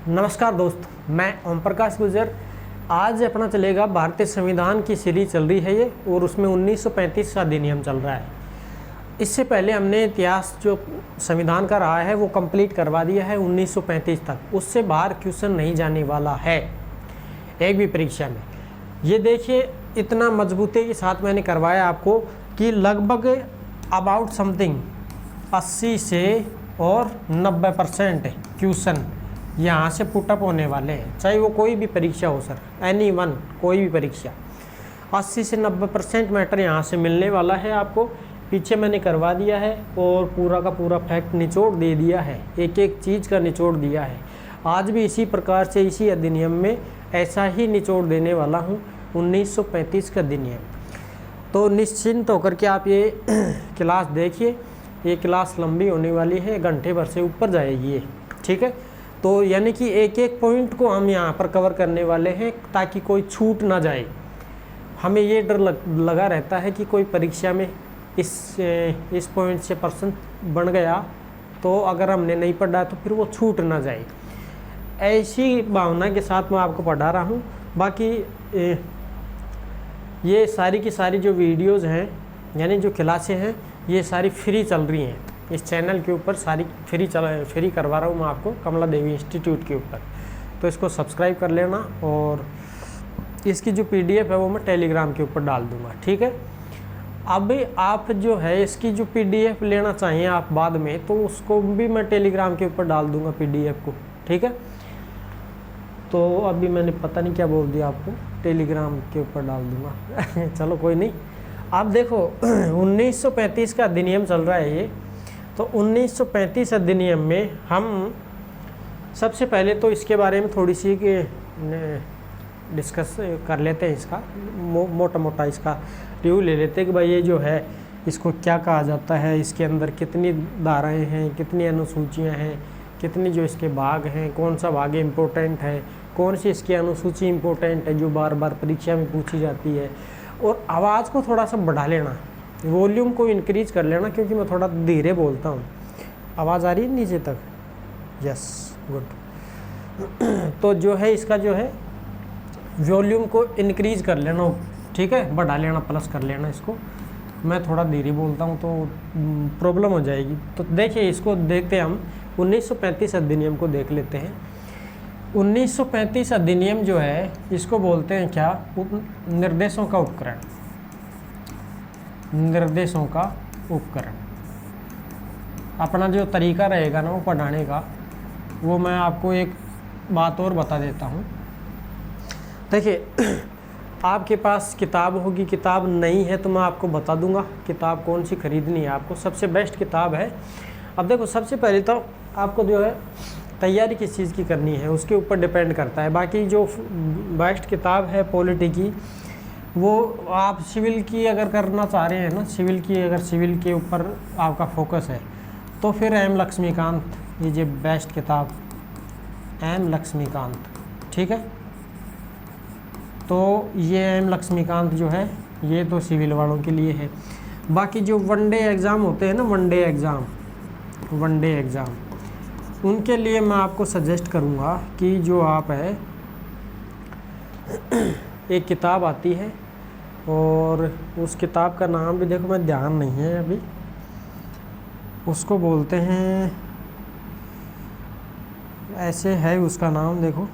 नमस्कार दोस्त, मैं ओम प्रकाश गुर्जर। आज अपना चलेगा भारतीय संविधान की सीरीज चल रही है ये, और उसमें 1935 का अधिनियम चल रहा है। इससे पहले हमने इतिहास जो संविधान का रहा है वो कंप्लीट करवा दिया है 1935 तक। उससे बाहर क्वेश्चन नहीं जाने वाला है एक भी परीक्षा में। ये देखिए, इतना मजबूती के साथ मैंने करवाया आपको कि लगभग अबाउट समथिंग 80 से और 90% क्वेश्चन यहाँ से पुटअप होने वाले हैं, चाहे वो कोई भी परीक्षा हो सर, एनी वन, कोई भी परीक्षा। 80 से 90% मैटर यहाँ से मिलने वाला है आपको। पीछे मैंने करवा दिया है और पूरा का पूरा फैक्ट निचोड़ दे दिया है, एक एक चीज़ का निचोड़ दिया है। आज भी इसी प्रकार से इसी अधिनियम में ऐसा ही निचोड़ देने वाला हूँ 1935 का अधिनियम। तो निश्चिंत होकर के आप ये क्लास देखिए। ये क्लास लंबी होने वाली है, घंटे भर से ऊपर जाएगी ये, ठीक है। तो यानी कि एक एक पॉइंट को हम यहाँ पर कवर करने वाले हैं ताकि कोई छूट ना जाए। हमें ये डर लगा रहता है कि कोई परीक्षा में इस पॉइंट से पर्सन बन गया तो अगर हमने नहीं पढ़ा तो फिर वो छूट ना जाए। ऐसी भावना के साथ मैं आपको पढ़ा रहा हूँ। बाकी ये सारी की सारी जो वीडियोज़ हैं, यानी जो क्लासें हैं, ये सारी फ्री चल रही हैं इस चैनल के ऊपर। सारी फ्री करवा रहा हूँ मैं आपको कमला देवी इंस्टीट्यूट के ऊपर। तो इसको सब्सक्राइब कर लेना, और इसकी जो PDF है वो मैं टेलीग्राम के ऊपर डाल दूँगा, ठीक है। अब आप जो है इसकी जो PDF लेना चाहिए आप बाद में, तो उसको भी मैं टेलीग्राम के ऊपर डाल दूँगा PDF को, ठीक है। तो अभी मैंने पता नहीं क्या बोल दिया आपको, टेलीग्राम के ऊपर डाल दूँगा चलो कोई नहीं। आप देखो 1935 का अधिनियम चल रहा है ये। तो 1935 अधिनियम में हम सबसे पहले तो इसके बारे में थोड़ी सी डिस्कस कर लेते हैं। इसका मोटा मोटा इसका रिव्यू ले लेते हैं कि भाई ये जो है इसको क्या कहा जाता है, इसके अंदर कितनी धाराएं हैं, कितनी अनुसूचियां हैं, कितनी जो इसके भाग हैं, कौन सा भाग इम्पोर्टेंट है, कौन सी इसकी अनुसूची इम्पोर्टेंट है जो बार बार परीक्षा में पूछी जाती है। और आवाज़ को थोड़ा सा बढ़ा लेना, वॉल्यूम को इंक्रीज कर लेना, क्योंकि मैं थोड़ा धीरे बोलता हूँ। आवाज़ आ रही है नीचे तक? Yes, good. तो जो है इसका जो है वॉल्यूम को इंक्रीज कर लेना, ठीक है, बढ़ा लेना, प्लस कर लेना इसको। मैं थोड़ा धीरे बोलता हूँ तो प्रॉब्लम हो जाएगी। तो देखिए, इसको देखते हैं हम 1935 अधिनियम को देख लेते हैं। 1935 अधिनियम जो है इसको बोलते हैं क्या? निर्देशों का उपकरण। निर्देशों का उपकरण। अपना जो तरीका रहेगा ना वो पढ़ाने का, वो मैं आपको एक बात और बता देता हूँ। देखिए, आपके पास किताब होगी, किताब नहीं है तो मैं आपको बता दूंगा किताब कौन सी खरीदनी है आपको। सबसे बेस्ट किताब है। अब देखो, सबसे पहले तो आपको जो है तैयारी किस चीज़ की करनी है उसके ऊपर डिपेंड करता है। बाकी जो बेस्ट किताब है पॉलिटी की, वो आप सिविल की अगर करना चाह रहे हैं ना, सिविल की, अगर सिविल के ऊपर आपका फोकस है तो फिर एम लक्ष्मीकांत, ये बेस्ट किताब एम लक्ष्मीकांत, ठीक है। तो ये एम लक्ष्मीकांत जो है ये तो सिविल वालों के लिए है। बाकी जो वनडे एग्ज़ाम होते हैं ना, वनडे एग्ज़ाम, उनके लिए मैं आपको सजेस्ट करूँगा कि जो आप है एक किताब आती है, और उस किताब का नाम भी देखो, मैं ध्यान नहीं है अभी, उसको बोलते हैं ऐसे है उसका नाम, देखो,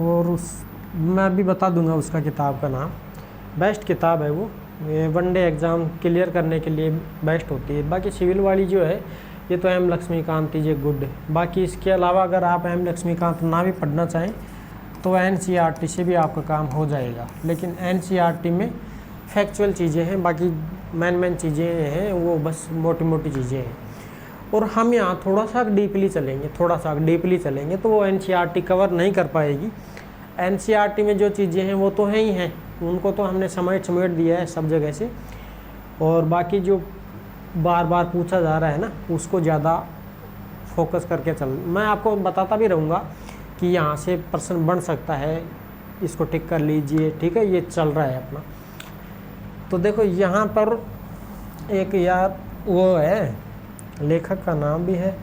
और मैं अभी बता दूंगा उसका किताब का नाम। बेस्ट किताब है वो, वनडे एग्ज़ाम क्लियर करने के लिए बेस्ट होती है। बाकी सिविल वाली जो है ये तो एम लक्ष्मीकांत ये गुड है। बाकी इसके अलावा अगर आप एम लक्ष्मीकांत ना भी पढ़ना चाहें तो NCERT से भी आपका काम हो जाएगा। लेकिन NCERT में फैक्चुअल चीज़ें हैं, बाकी मेन चीज़ें हैं वो बस मोटी मोटी चीज़ें हैं। और हम यहाँ थोड़ा सा डीपली चलेंगे तो वो NCERT कवर नहीं कर पाएगी। NCERT में जो चीज़ें हैं वो तो हैं ही हैं, उनको तो हमने समेट दिया है सब जगह से। और बाकी जो बार बार पूछा जा रहा है ना, उसको ज़्यादा फोकस करके चल। मैं आपको बताता भी रहूँगा कि यहाँ से पर्सन बन सकता है, इसको टिक कर लीजिए, ठीक है, ये चल रहा है अपना। तो देखो यहाँ पर एक यार वो है लेखक का नाम भी है,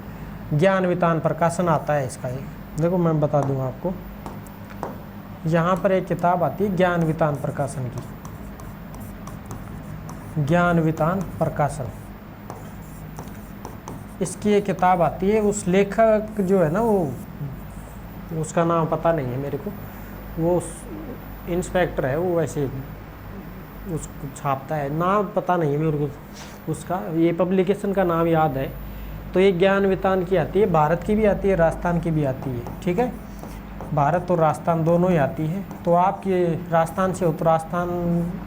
ज्ञानवितान प्रकाशन आता है इसका एक। देखो मैं बता दूं आपको, यहाँ पर एक किताब आती है ज्ञानवितान प्रकाशन की, ज्ञानवितान प्रकाशन, इसकी एक किताब आती है। उस लेखक जो है ना, वो उसका नाम पता नहीं है मेरे को, वो इंस्पेक्टर है, वो वैसे उसको छापता है, नाम पता नहीं है मेरे को उसका, ये पब्लिकेशन का नाम याद है। तो ये ज्ञानवितान की आती है, भारत की भी आती है, राजस्थान की भी आती है, ठीक है, भारत और राजस्थान दोनों ही आती है। तो आप ये राजस्थान से हो तो राजस्थान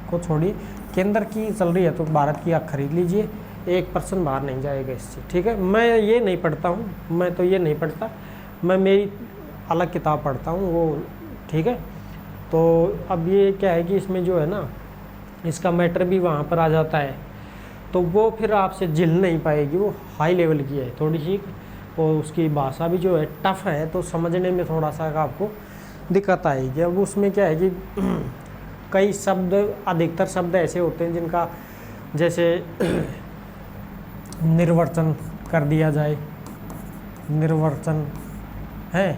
को छोड़िए, केंद्र की चल रही है तो भारत की आप खरीद लीजिए, 1% बाहर नहीं जाएगा इससे, ठीक है। मैं ये नहीं पढ़ता हूँ, मैं तो ये नहीं पढ़ता, मैं मेरी अलग किताब पढ़ता हूँ वो, ठीक है। तो अब ये क्या है कि इसमें जो है ना, इसका मैटर भी वहाँ पर आ जाता है, तो वो फिर आपसे झिल नहीं पाएगी, वो हाई लेवल की है थोड़ी सी, और उसकी भाषा भी जो है टफ है, तो समझने में थोड़ा सा आपको दिक्कत आएगी। अब उसमें क्या है कि कई शब्द, अधिकतर शब्द ऐसे होते हैं जिनका जैसे निर्वचन कर दिया जाए, निर्वचन है,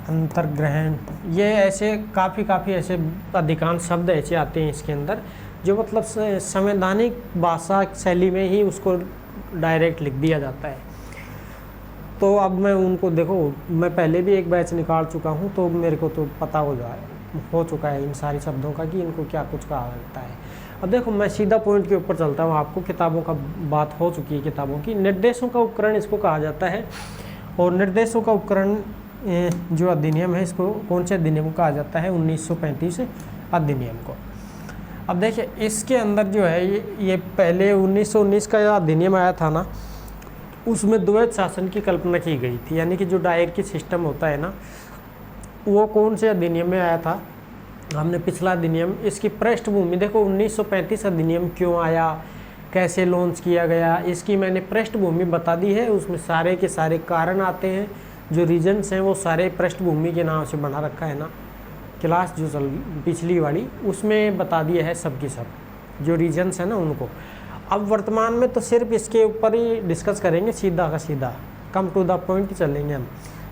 अंतर्ग्रहण, ये ऐसे काफ़ी ऐसे अधिकांश शब्द ऐसे आते हैं इसके अंदर जो मतलब संवैधानिक भाषा शैली में ही उसको डायरेक्ट लिख दिया जाता है। तो अब मैं उनको देखो, मैं पहले भी एक बैच निकाल चुका हूँ, तो मेरे को तो पता हो चुका है इन सारी शब्दों का कि इनको क्या कुछ कहा जाता है। अब देखो मैं सीधा पॉइंट के ऊपर चलता हूँ, आपको किताबों का बात हो चुकी है, किताबों की, निर्देशों का उपकरण इसको कहा जाता है। और निर्देशों का उपकरण जो अधिनियम है, इसको कौन से अधिनियम को कहा जाता है, 1935 अधिनियम को। अब देखिए इसके अंदर जो है ये पहले 1919 का अधिनियम आया था ना, उसमें द्वैध शासन की कल्पना की गई थी, यानी कि जो डायरकी सिस्टम होता है ना, वो कौन से अधिनियम में आया था, हमने पिछला अधिनियम, इसकी पृष्ठभूमि देखो 1935 अधिनियम क्यों आया, कैसे लॉन्च किया गया, इसकी मैंने पृष्ठभूमि बता दी है। उसमें सारे के सारे कारण आते हैं, जो रीजन्स हैं वो सारे पृष्ठभूमि के नाम से बना रखा है ना, क्लास जो पिछली वाली उसमें बता दिया है सब की सब, जो रीजन्स हैं ना उनको। अब वर्तमान में तो सिर्फ इसके ऊपर ही डिस्कस करेंगे, सीधा का सीधा कम टू द पॉइंट चलेंगे हम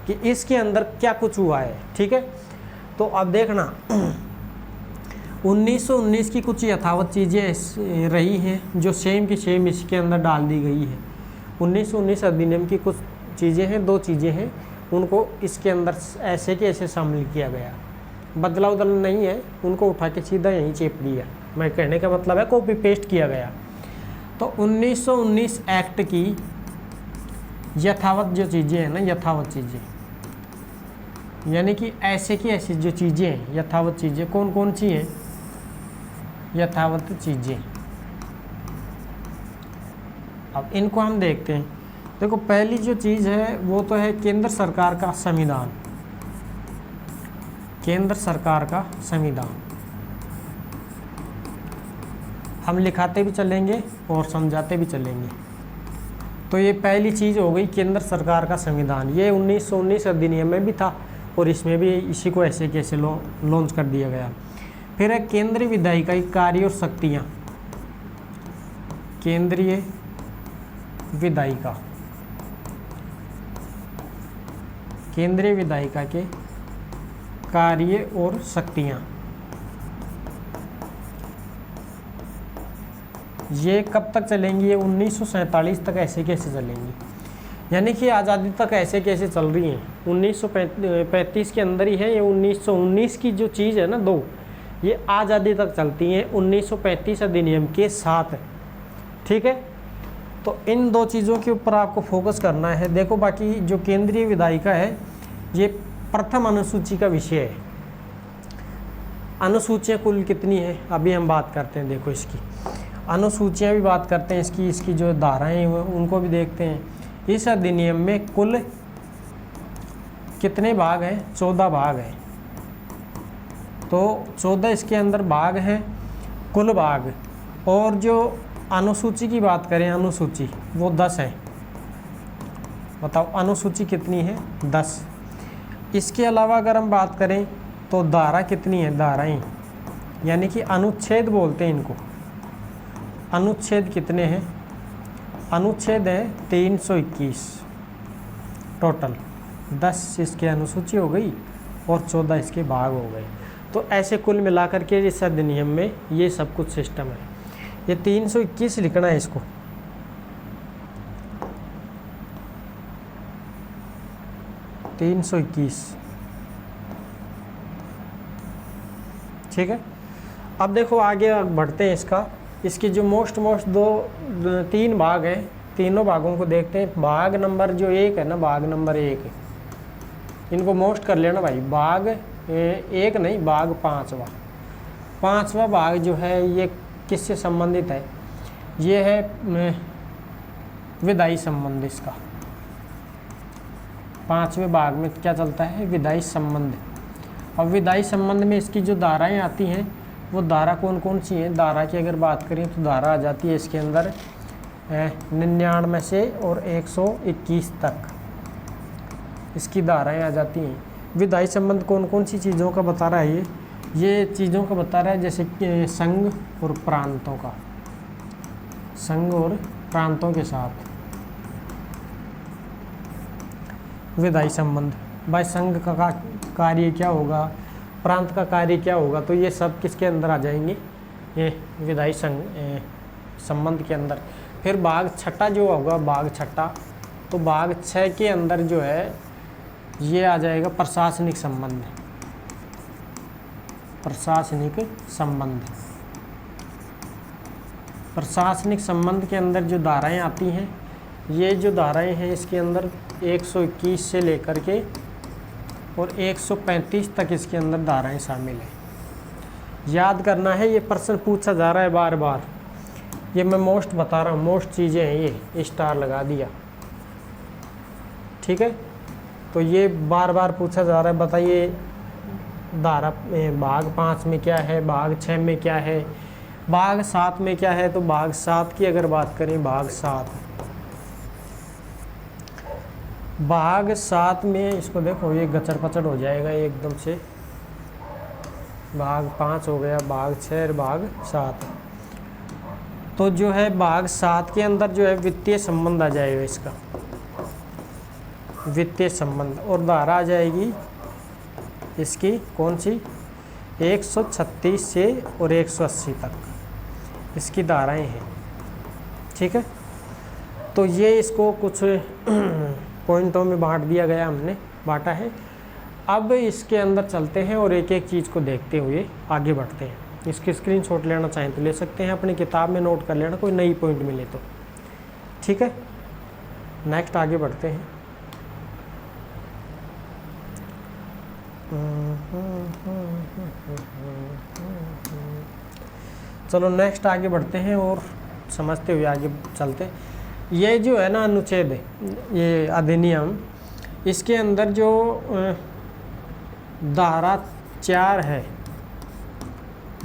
कि इसके अंदर क्या कुछ हुआ है, ठीक है। तो अब देखना 1919 की कुछ यथावत चीज़ें रही हैं जो सेम की सेम इसके अंदर डाल दी गई है। 1919 अधिनियम की कुछ चीज़ें हैं, 2 चीज़ें हैं, उनको इसके अंदर ऐसे के ऐसे शामिल किया गया, बदला उदल नहीं है, उनको उठा के सीधा यहीं चेप दिया। मैं कहने का मतलब है कॉपी पेस्ट किया गया। तो 1919 एक्ट की यथावत जो चीज़ें हैं ना, यथावत चीज़ें यानी कि ऐसे की ऐसी जो चीज़ें हैं, यथावत चीज़ें कौन कौन सी हैं, यथावत चीज़ें, अब इनको हम देखते हैं। देखो पहली जो चीज़ है वो तो है केंद्र सरकार का संविधान, केंद्र सरकार का संविधान, हम लिखाते भी चलेंगे और समझाते भी चलेंगे। तो ये पहली चीज़ हो गई केंद्र सरकार का संविधान, ये 1919 अधिनियम में भी था और इसमें भी इसी को ऐसे कैसे लॉन्च कर दिया गया। फिर है केंद्रीय विधायिका की कार्य और शक्तियाँ, केंद्रीय विधायिका, केंद्रीय विधायिका के कार्य और शक्तियाँ, ये कब तक चलेंगी, ये 1947 तक ऐसे कैसे चलेंगी, यानी कि आज़ादी तक ऐसे कैसे चल रही हैं। 1935 के अंदर ही है, ये 1919 की जो चीज़ है ना 2, ये आज़ादी तक चलती हैं 1935 अधिनियम के साथ, ठीक है। तो इन 2 चीज़ों के ऊपर आपको फोकस करना है। देखो बाकी जो केंद्रीय विधायिका है ये प्रथम अनुसूची का विषय है। अनुसूचियाँ कुल कितनी है अभी हम बात करते हैं, देखो इसकी अनुसूचियाँ भी बात करते हैं, इसकी जो धाराएं हैं उनको भी देखते हैं। इस अधिनियम में कुल कितने भाग हैं, 14 भाग हैं। तो 14 इसके अंदर भाग हैं, कुल भाग। और जो अनुसूची की बात करें, अनुसूची वो 10 है। बताओ अनुसूची कितनी है, 10। इसके अलावा अगर हम बात करें तो धारा कितनी है, धाराएं यानी कि अनुच्छेद बोलते हैं इनको। अनुच्छेद कितने हैं, अनुच्छेद है 321 टोटल, 10 इसके अनुसूची हो गई और 14 इसके भाग हो गए। तो ऐसे कुल मिलाकर के इस अधिनियम में ये सब कुछ सिस्टम है। ये 321 लिखना है इसको, ठीक है। अब देखो आगे बढ़ते हैं इसकी जो मोस्ट तीन भाग हैं, तीनों भागों को देखते हैं। भाग नंबर जो 1 है ना, भाग नंबर 1, इनको मोस्ट कर लेना भाई। भाग 1 नहीं, भाग 5वां भाग जो है ये किससे संबंधित है? ये है विधायी संबंध। इसका 5वें भाग में क्या चलता है? विधायी संबंध। अब विधायी संबंध में इसकी जो धाराएं आती हैं वो धारा कौन कौन सी हैं? धारा की अगर बात करें तो धारा आ जाती है इसके अंदर 99 से और 121 तक इसकी धाराएं आ जाती हैं। विधायी संबंध कौन कौन सी चीज़ों का बता रहा है? ये चीज़ों का बता रहा है, जैसे कि संघ और प्रांतों का, संघ और प्रांतों के साथ विधायी संबंध। भाई संघ का कार्य क्या होगा, प्रांत का कार्य क्या होगा, तो ये सब किसके अंदर आ जाएंगे? ये विधायी संबंध के अंदर। फिर भाग 6 जो होगा, भाग 6, तो भाग 6 के अंदर जो है ये आ जाएगा प्रशासनिक संबंध। प्रशासनिक संबंध, प्रशासनिक संबंध के अंदर जो धाराएं आती हैं, ये जो धाराएं हैं इसके अंदर 121 से लेकर के और 135 तक इसके अंदर धाराएं शामिल हैं। याद करना है, ये प्रश्न पूछा जा रहा है बार बार। ये मैं मोस्ट बता रहा हूँ, मोस्ट चीज़ें हैं, ये स्टार लगा दिया, ठीक है। तो ये बार बार पूछा जा रहा है, बताइए धारा भाग 5 में क्या है, भाग 6 में क्या है, भाग 7 में क्या है। तो भाग 7 की अगर बात करें, भाग 7 में इसको देखो, ये गचर पचड़ हो जाएगा एकदम से। भाग 5 हो गया, भाग 6 और भाग 7। तो जो है भाग 7 के अंदर जो है वित्तीय संबंध आ जाएगा इसका, वित्तीय संबंध। और धारा आ जाएगी इसकी कौन सी? 136 से और 180 तक इसकी धाराएं हैं, ठीक है। तो ये इसको कुछ पॉइंटों में बांट दिया गया, हमने बांटा है। अब इसके अंदर चलते हैं और एक एक चीज़ को देखते हुए आगे बढ़ते हैं। इसके स्क्रीनशॉट लेना चाहें तो ले सकते हैं, अपनी किताब में नोट कर लेना, कोई नई पॉइंट मिले तो, ठीक है। नेक्स्ट आगे बढ़ते हैं। चलो नेक्स्ट आगे बढ़ते हैं और समझते हुए आगे चलते हैं। ये जो है ना अनुच्छेद, ये अधिनियम, इसके अंदर जो धारा 4 है,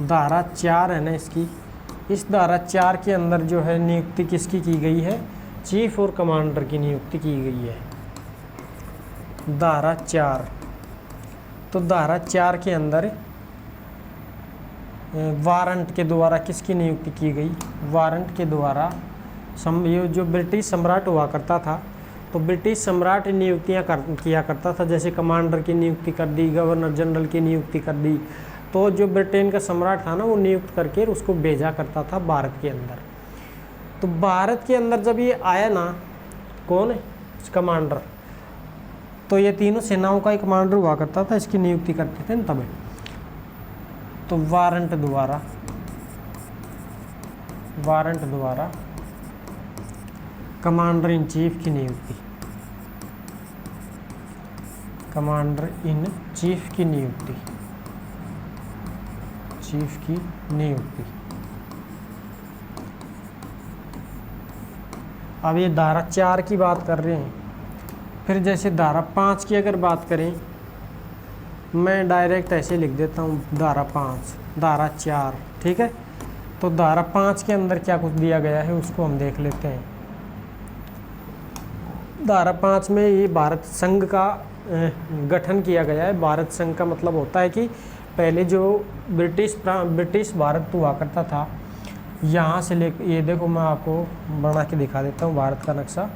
धारा 4 है ना इसकी, इस धारा 4 के अंदर जो है नियुक्ति किसकी की गई है? चीफ और कमांडर की नियुक्ति की गई है, धारा 4। तो धारा 4 के अंदर वारंट के द्वारा किसकी नियुक्ति की गई? वारंट के द्वारा ये जो ब्रिटिश सम्राट हुआ करता था, तो ब्रिटिश सम्राट नियुक्तियां किया करता था। जैसे कमांडर की नियुक्ति कर दी, गवर्नर जनरल की नियुक्ति कर दी। तो जो ब्रिटेन का सम्राट था ना, वो नियुक्त करके उसको भेजा करता था भारत के अंदर। तो भारत के अंदर जब ये आया ना, कौन है? कमांडर। तो ये तीनों सेनाओं का ही कमांडर हुआ करता था, इसकी नियुक्ति करते थे ना तब। तो वारंट द्वारा कमांडर इन चीफ की नियुक्ति, कमांडर इन चीफ की नियुक्ति, चीफ की नियुक्ति। अब ये धारा 4 की बात कर रहे हैं। फिर जैसे धारा 5 की अगर बात करें, मैं डायरेक्ट ऐसे लिख देता हूँ, धारा 5, धारा 4, ठीक है। तो धारा 5 के अंदर क्या कुछ दिया गया है उसको हम देख लेते हैं। धारा 5 में ये भारत संघ का गठन किया गया है। भारत संघ का मतलब होता है कि पहले जो ब्रिटिश भारत हुआ करता था, यहाँ से ले, ये देखो मैं आपको बना के दिखा देता हूँ भारत का नक्शा।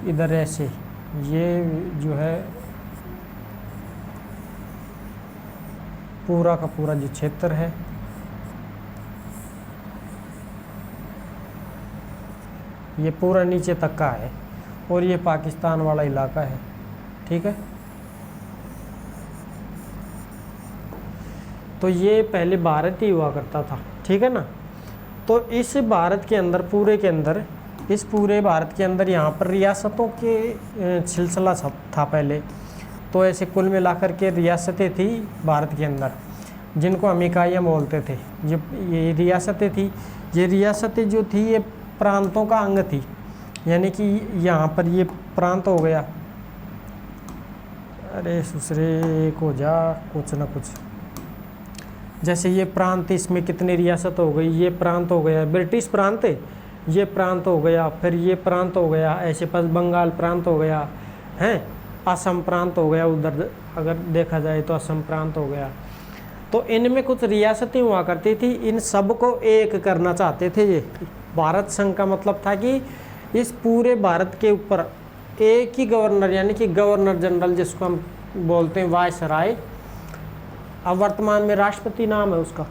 इधर ऐसे ये जो है पूरा का पूरा जो क्षेत्र है, ये पूरा नीचे तक का है और ये पाकिस्तान वाला इलाका है, ठीक है। तो ये पहले भारत ही हुआ करता था, ठीक है ना। तो इस भारत के अंदर, पूरे के अंदर, इस पूरे भारत के अंदर यहाँ पर रियासतों के सिलसिला सब था पहले। तो ऐसे कुल मिलाकर के रियासतें थी भारत के अंदर, जिनको हम इकाइयाँ बोलते थे। जो ये रियासतें थी, ये रियासतें जो थी ये प्रांतों का अंग थी। यानी कि यहाँ पर ये प्रांत हो गया, अरे सुसरे को जा कुछ ना कुछ, जैसे ये प्रांत, इसमें कितनी रियासत हो गई, ये प्रांत हो गया ब्रिटिश प्रांत, ये प्रांत हो गया, फिर ये प्रांत हो गया, ऐसे पास बंगाल प्रांत हो गया है, असम प्रांत हो गया, उधर अगर देखा जाए तो असम प्रांत हो गया। तो इनमें कुछ रियासतें हुआ करती थी, इन सब को एक करना चाहते थे। ये भारत संघ का मतलब था कि इस पूरे भारत के ऊपर एक ही गवर्नर, यानी कि गवर्नर जनरल जिसको हम बोलते हैं वायसराय, अब वर्तमान में राष्ट्रपति नाम है उसका।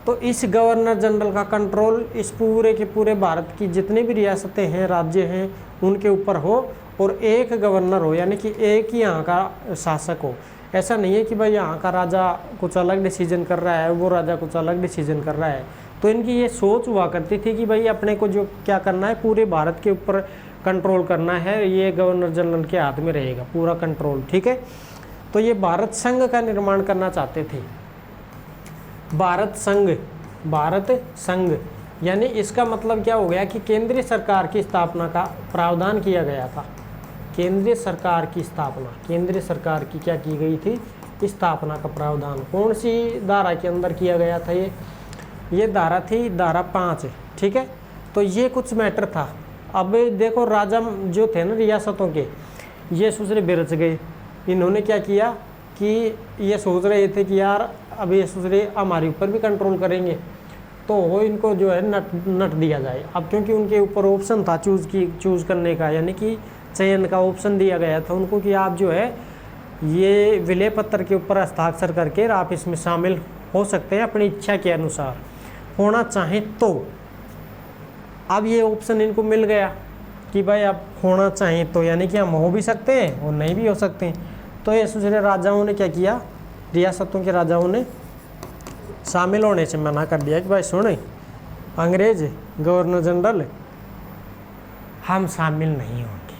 तो इस गवर्नर जनरल का कंट्रोल इस पूरे के पूरे भारत की जितनी भी रियासतें हैं, राज्य हैं, उनके ऊपर हो और एक गवर्नर हो, यानी कि एक ही यहाँ का शासक हो। ऐसा नहीं है कि भाई यहाँ का राजा कुछ अलग डिसीजन कर रहा है, वो राजा कुछ अलग डिसीजन कर रहा है। तो इनकी ये सोच हुआ करती थी कि भाई अपने को जो क्या करना है, पूरे भारत के ऊपर कंट्रोल करना है, ये गवर्नर जनरल के हाथ में रहेगा पूरा कंट्रोल, ठीक है। तो ये भारत संघ का निर्माण करना चाहते थे। भारत संघ यानी इसका मतलब क्या हो गया कि केंद्रीय सरकार की स्थापना का प्रावधान किया गया था। केंद्रीय सरकार की स्थापना, केंद्रीय सरकार की क्या की गई थी, स्थापना का प्रावधान कौन सी धारा के अंदर किया गया था, ये धारा थी धारा 5, ठीक है। तो ये कुछ मैटर था। अब देखो राजा जो थे ना रियासतों के, ये दूसरे बिरच गए। इन्होंने क्या किया कि ये सोच रहे थे कि यार अब ये सोच रहे हमारे ऊपर भी कंट्रोल करेंगे, तो वो इनको जो है नट दिया जाए। अब क्योंकि उनके ऊपर ऑप्शन था चूज़ करने का, यानी कि चयन का ऑप्शन दिया गया था उनको कि आप जो है ये विलय पत्र के ऊपर हस्ताक्षर करके आप इसमें शामिल हो सकते हैं अपनी इच्छा के अनुसार, होना चाहें तो। अब ये ऑप्शन इनको मिल गया कि भाई आप होना चाहें तो, यानी कि हम हो भी सकते हैं और नहीं भी हो सकते हैं। तो ये दूसरे राजाओं ने क्या किया, रियासतों के राजाओं ने शामिल होने से मना कर दिया कि भाई सुने अंग्रेज गवर्नर जनरल, हम शामिल नहीं होंगे,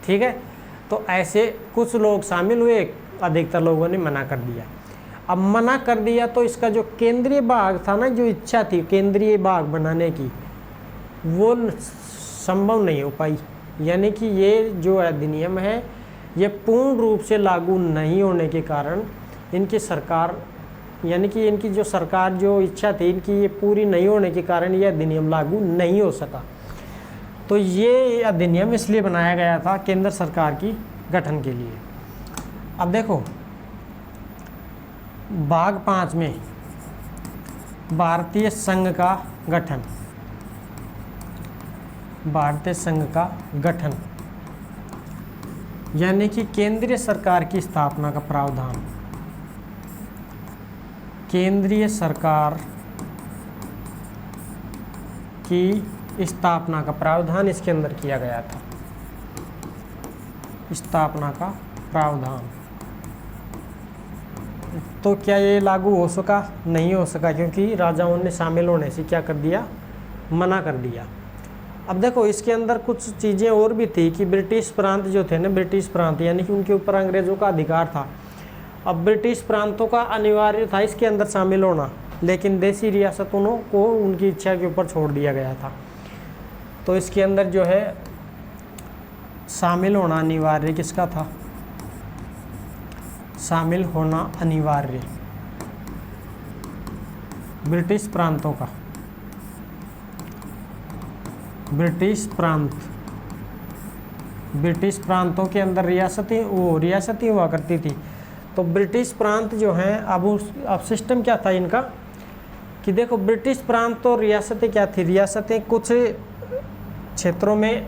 ठीक है। तो ऐसे कुछ लोग शामिल हुए, अधिकतर लोगों ने मना कर दिया। अब मना कर दिया तो इसका जो केंद्रीय भाग था ना, जो इच्छा थी केंद्रीय भाग बनाने की, वो संभव नहीं हो पाई। यानी कि ये जो अधिनियम है ये पूर्ण रूप से लागू नहीं होने के कारण इनकी सरकार, यानी कि इनकी जो सरकार जो इच्छा थी इनकी, ये पूरी नहीं होने के कारण ये अधिनियम लागू नहीं हो सका। तो ये अधिनियम इसलिए बनाया गया था केंद्र सरकार की गठन के लिए। अब देखो भाग 5 में भारतीय संघ का गठन, भारतीय संघ का गठन यानी कि केंद्रीय सरकार की स्थापना का प्रावधान, केंद्रीय सरकार की स्थापना का प्रावधान इसके अंदर किया गया था। स्थापना का प्रावधान तो क्या ये लागू हो सका? नहीं हो सका, क्योंकि राजाओं ने शामिल होने से क्या कर दिया, मना कर दिया। अब देखो इसके अंदर कुछ चीज़ें और भी थी कि ब्रिटिश प्रांत जो थे ना, ब्रिटिश प्रांत यानी कि उनके ऊपर अंग्रेज़ों का अधिकार था। अब ब्रिटिश प्रांतों का अनिवार्य था इसके अंदर शामिल होना, लेकिन देसी रियासतों को उनकी इच्छा के ऊपर छोड़ दिया गया था। तो इसके अंदर जो है शामिल होना अनिवार्य किसका था? शामिल होना अनिवार्य ब्रिटिश प्रांतों का। ब्रिटिश प्रांतों के अंदर रियासतें हुआ करती थी। तो ब्रिटिश प्रांत जो हैं, अब सिस्टम क्या था इनका कि देखो ब्रिटिश प्रांत और रियासतें क्या थी, रियासतें कुछ क्षेत्रों में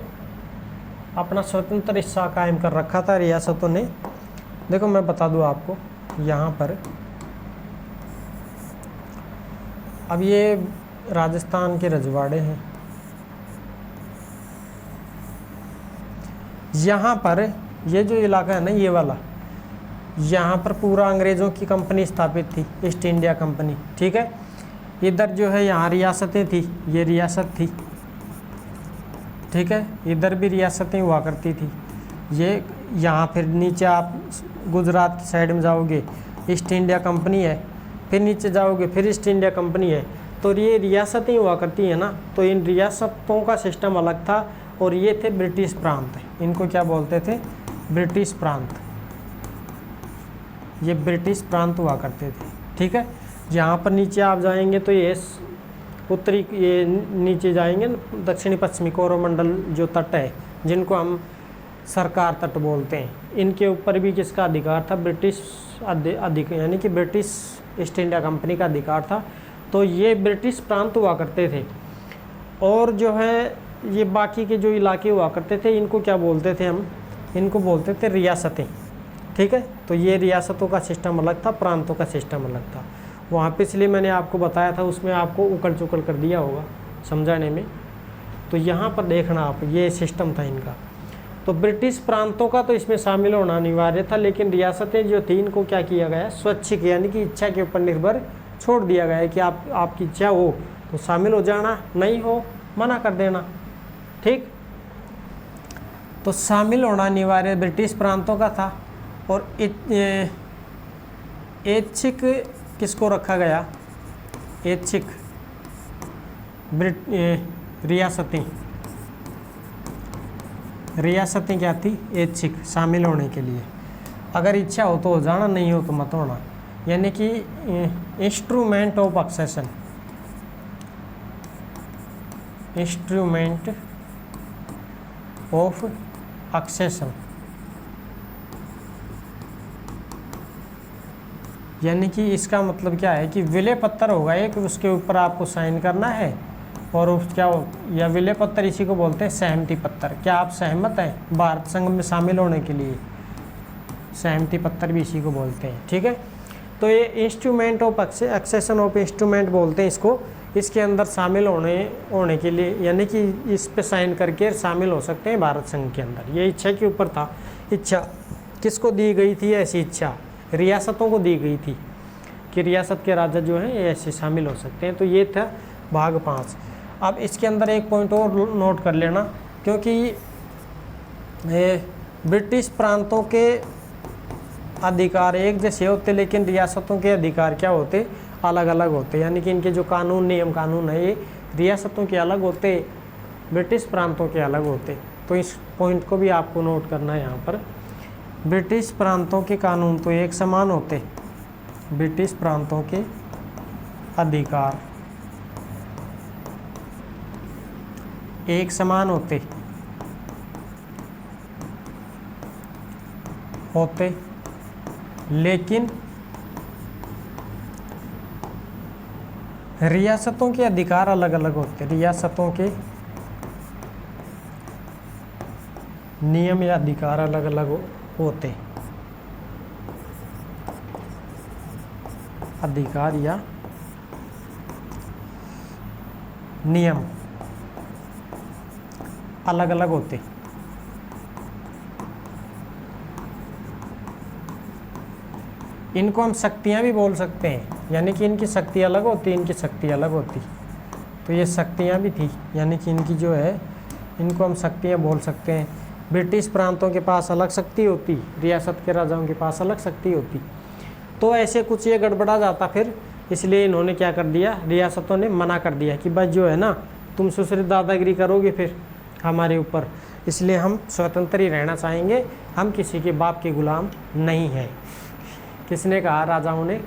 अपना स्वतंत्र हिस्सा कायम कर रखा था रियासतों ने। देखो मैं बता दूं आपको यहाँ पर, अब ये राजस्थान के रजवाड़े हैं, यहाँ पर ये जो इलाका है ना ये वाला, यहाँ पर पूरा अंग्रेज़ों की कंपनी स्थापित थी, ईस्ट इंडिया कंपनी, ठीक है। इधर जो है यहाँ रियासतें थी, ये रियासत थी, ठीक है। इधर भी रियासतें हुआ करती थी। ये यहाँ फिर नीचे आप गुजरात की साइड में जाओगे ईस्ट इंडिया कंपनी है, फिर नीचे जाओगे फिर ईस्ट इंडिया कंपनी है। तो ये रियासतें हुआ करती हैं ना, तो इन रियासतों का सिस्टम अलग था और ये थे ब्रिटिश प्रांत। इनको क्या बोलते थे, ब्रिटिश प्रांत। ये ब्रिटिश प्रांत हुआ करते थे, ठीक है। यहाँ पर नीचे आप जाएंगे तो ये उत्तरी, ये नीचे जाएंगे दक्षिणी पश्चिमी कोरोमंडल जो तट है, जिनको हम सरकार तट बोलते हैं, इनके ऊपर भी किसका अधिकार था, ब्रिटिश अधिकार, यानी कि ब्रिटिश ईस्ट इंडिया कंपनी का अधिकार था। तो ये ब्रिटिश प्रांत हुआ करते थे। और जो है ये बाकी के जो इलाके हुआ करते थे, इनको क्या बोलते थे हम, इनको बोलते थे रियासतें, ठीक है। तो ये रियासतों का सिस्टम अलग था, प्रांतों का सिस्टम अलग था। वहाँ पे इसलिए मैंने आपको बताया था, उसमें आपको उकल चुकल कर दिया होगा समझाने में। तो यहाँ पर देखना आप, ये सिस्टम था इनका। तो ब्रिटिश प्रांतों का तो इसमें शामिल होना अनिवार्य था, लेकिन रियासतें जो थी इनको क्या किया गया, स्वैच्छिक यानी कि इच्छा के ऊपर निर्भर छोड़ दिया गया है कि आपकी इच्छा हो तो शामिल हो जाना, नहीं हो मना कर देना, ठीक। तो शामिल होना अनिवार्य ब्रिटिश प्रांतों का था। और ऐच्छिक किसको रखा गया, ऐच्छिक रियासतें, रियासतें क्या थी, ऐच्छिक, शामिल होने के लिए। अगर इच्छा हो तो हो जाना, नहीं हो तो मत होना, यानी कि instrument of accession, instrument of accession, यानी कि इसका मतलब क्या है कि विलय पत्र होगा एक, उसके ऊपर आपको साइन करना है। और उस क्या हो, या विलय पत्र इसी को बोलते हैं सहमति पत्र। क्या आप सहमत हैं भारत संघ में शामिल होने के लिए, सहमति पत्र भी इसी को बोलते हैं, ठीक है। तो ये instrument of accession of instrument बोलते हैं इसको। इसके अंदर शामिल होने के लिए, यानी कि इस पे साइन करके शामिल हो सकते हैं भारत संघ के अंदर। ये इच्छा के ऊपर था। इच्छा किसको दी गई थी, ऐसी इच्छा रियासतों को दी गई थी कि रियासत के राजा जो हैं ये ऐसे शामिल हो सकते हैं। तो ये था भाग 5। अब इसके अंदर एक पॉइंट और नोट कर लेना, क्योंकि ब्रिटिश प्रांतों के अधिकार एक जैसे होते, लेकिन रियासतों के अधिकार क्या होते, अलग अलग होते। यानी कि इनके जो कानून, नियम कानून है, ये रियासतों के अलग होते, ब्रिटिश प्रांतों के अलग होते। तो इस पॉइंट को भी आपको नोट करना है यहाँ पर। ब्रिटिश प्रांतों के कानून तो एक समान होते, ब्रिटिश प्रांतों के अधिकार एक समान होते, लेकिन रियासतों के अधिकार अलग अलग होते। रियासतों के नियम या अधिकार अलग अलग होते, अधिकार या नियम अलग अलग होते। इनको हम शक्तियाँ भी बोल सकते हैं, यानी कि इनकी शक्ति अलग होती, इनकी शक्ति अलग होती। तो ये शक्तियाँ भी थी, यानी कि इनकी जो है, इनको हम शक्तियाँ बोल सकते हैं। ब्रिटिश प्रांतों के पास अलग शक्ति होती, रियासत के राजाओं के पास अलग शक्ति होती। तो ऐसे कुछ ये गड़बड़ा जाता फिर, इसलिए इन्होंने क्या कर दिया, रियासतों ने मना कर दिया कि बस जो है ना, तुम सुसरी दादागिरी करोगे फिर हमारे ऊपर, इसलिए हम स्वतंत्र ही रहना चाहेंगे, हम किसी के बाप के गुलाम नहीं हैं। किसने कहा, राजाओं ने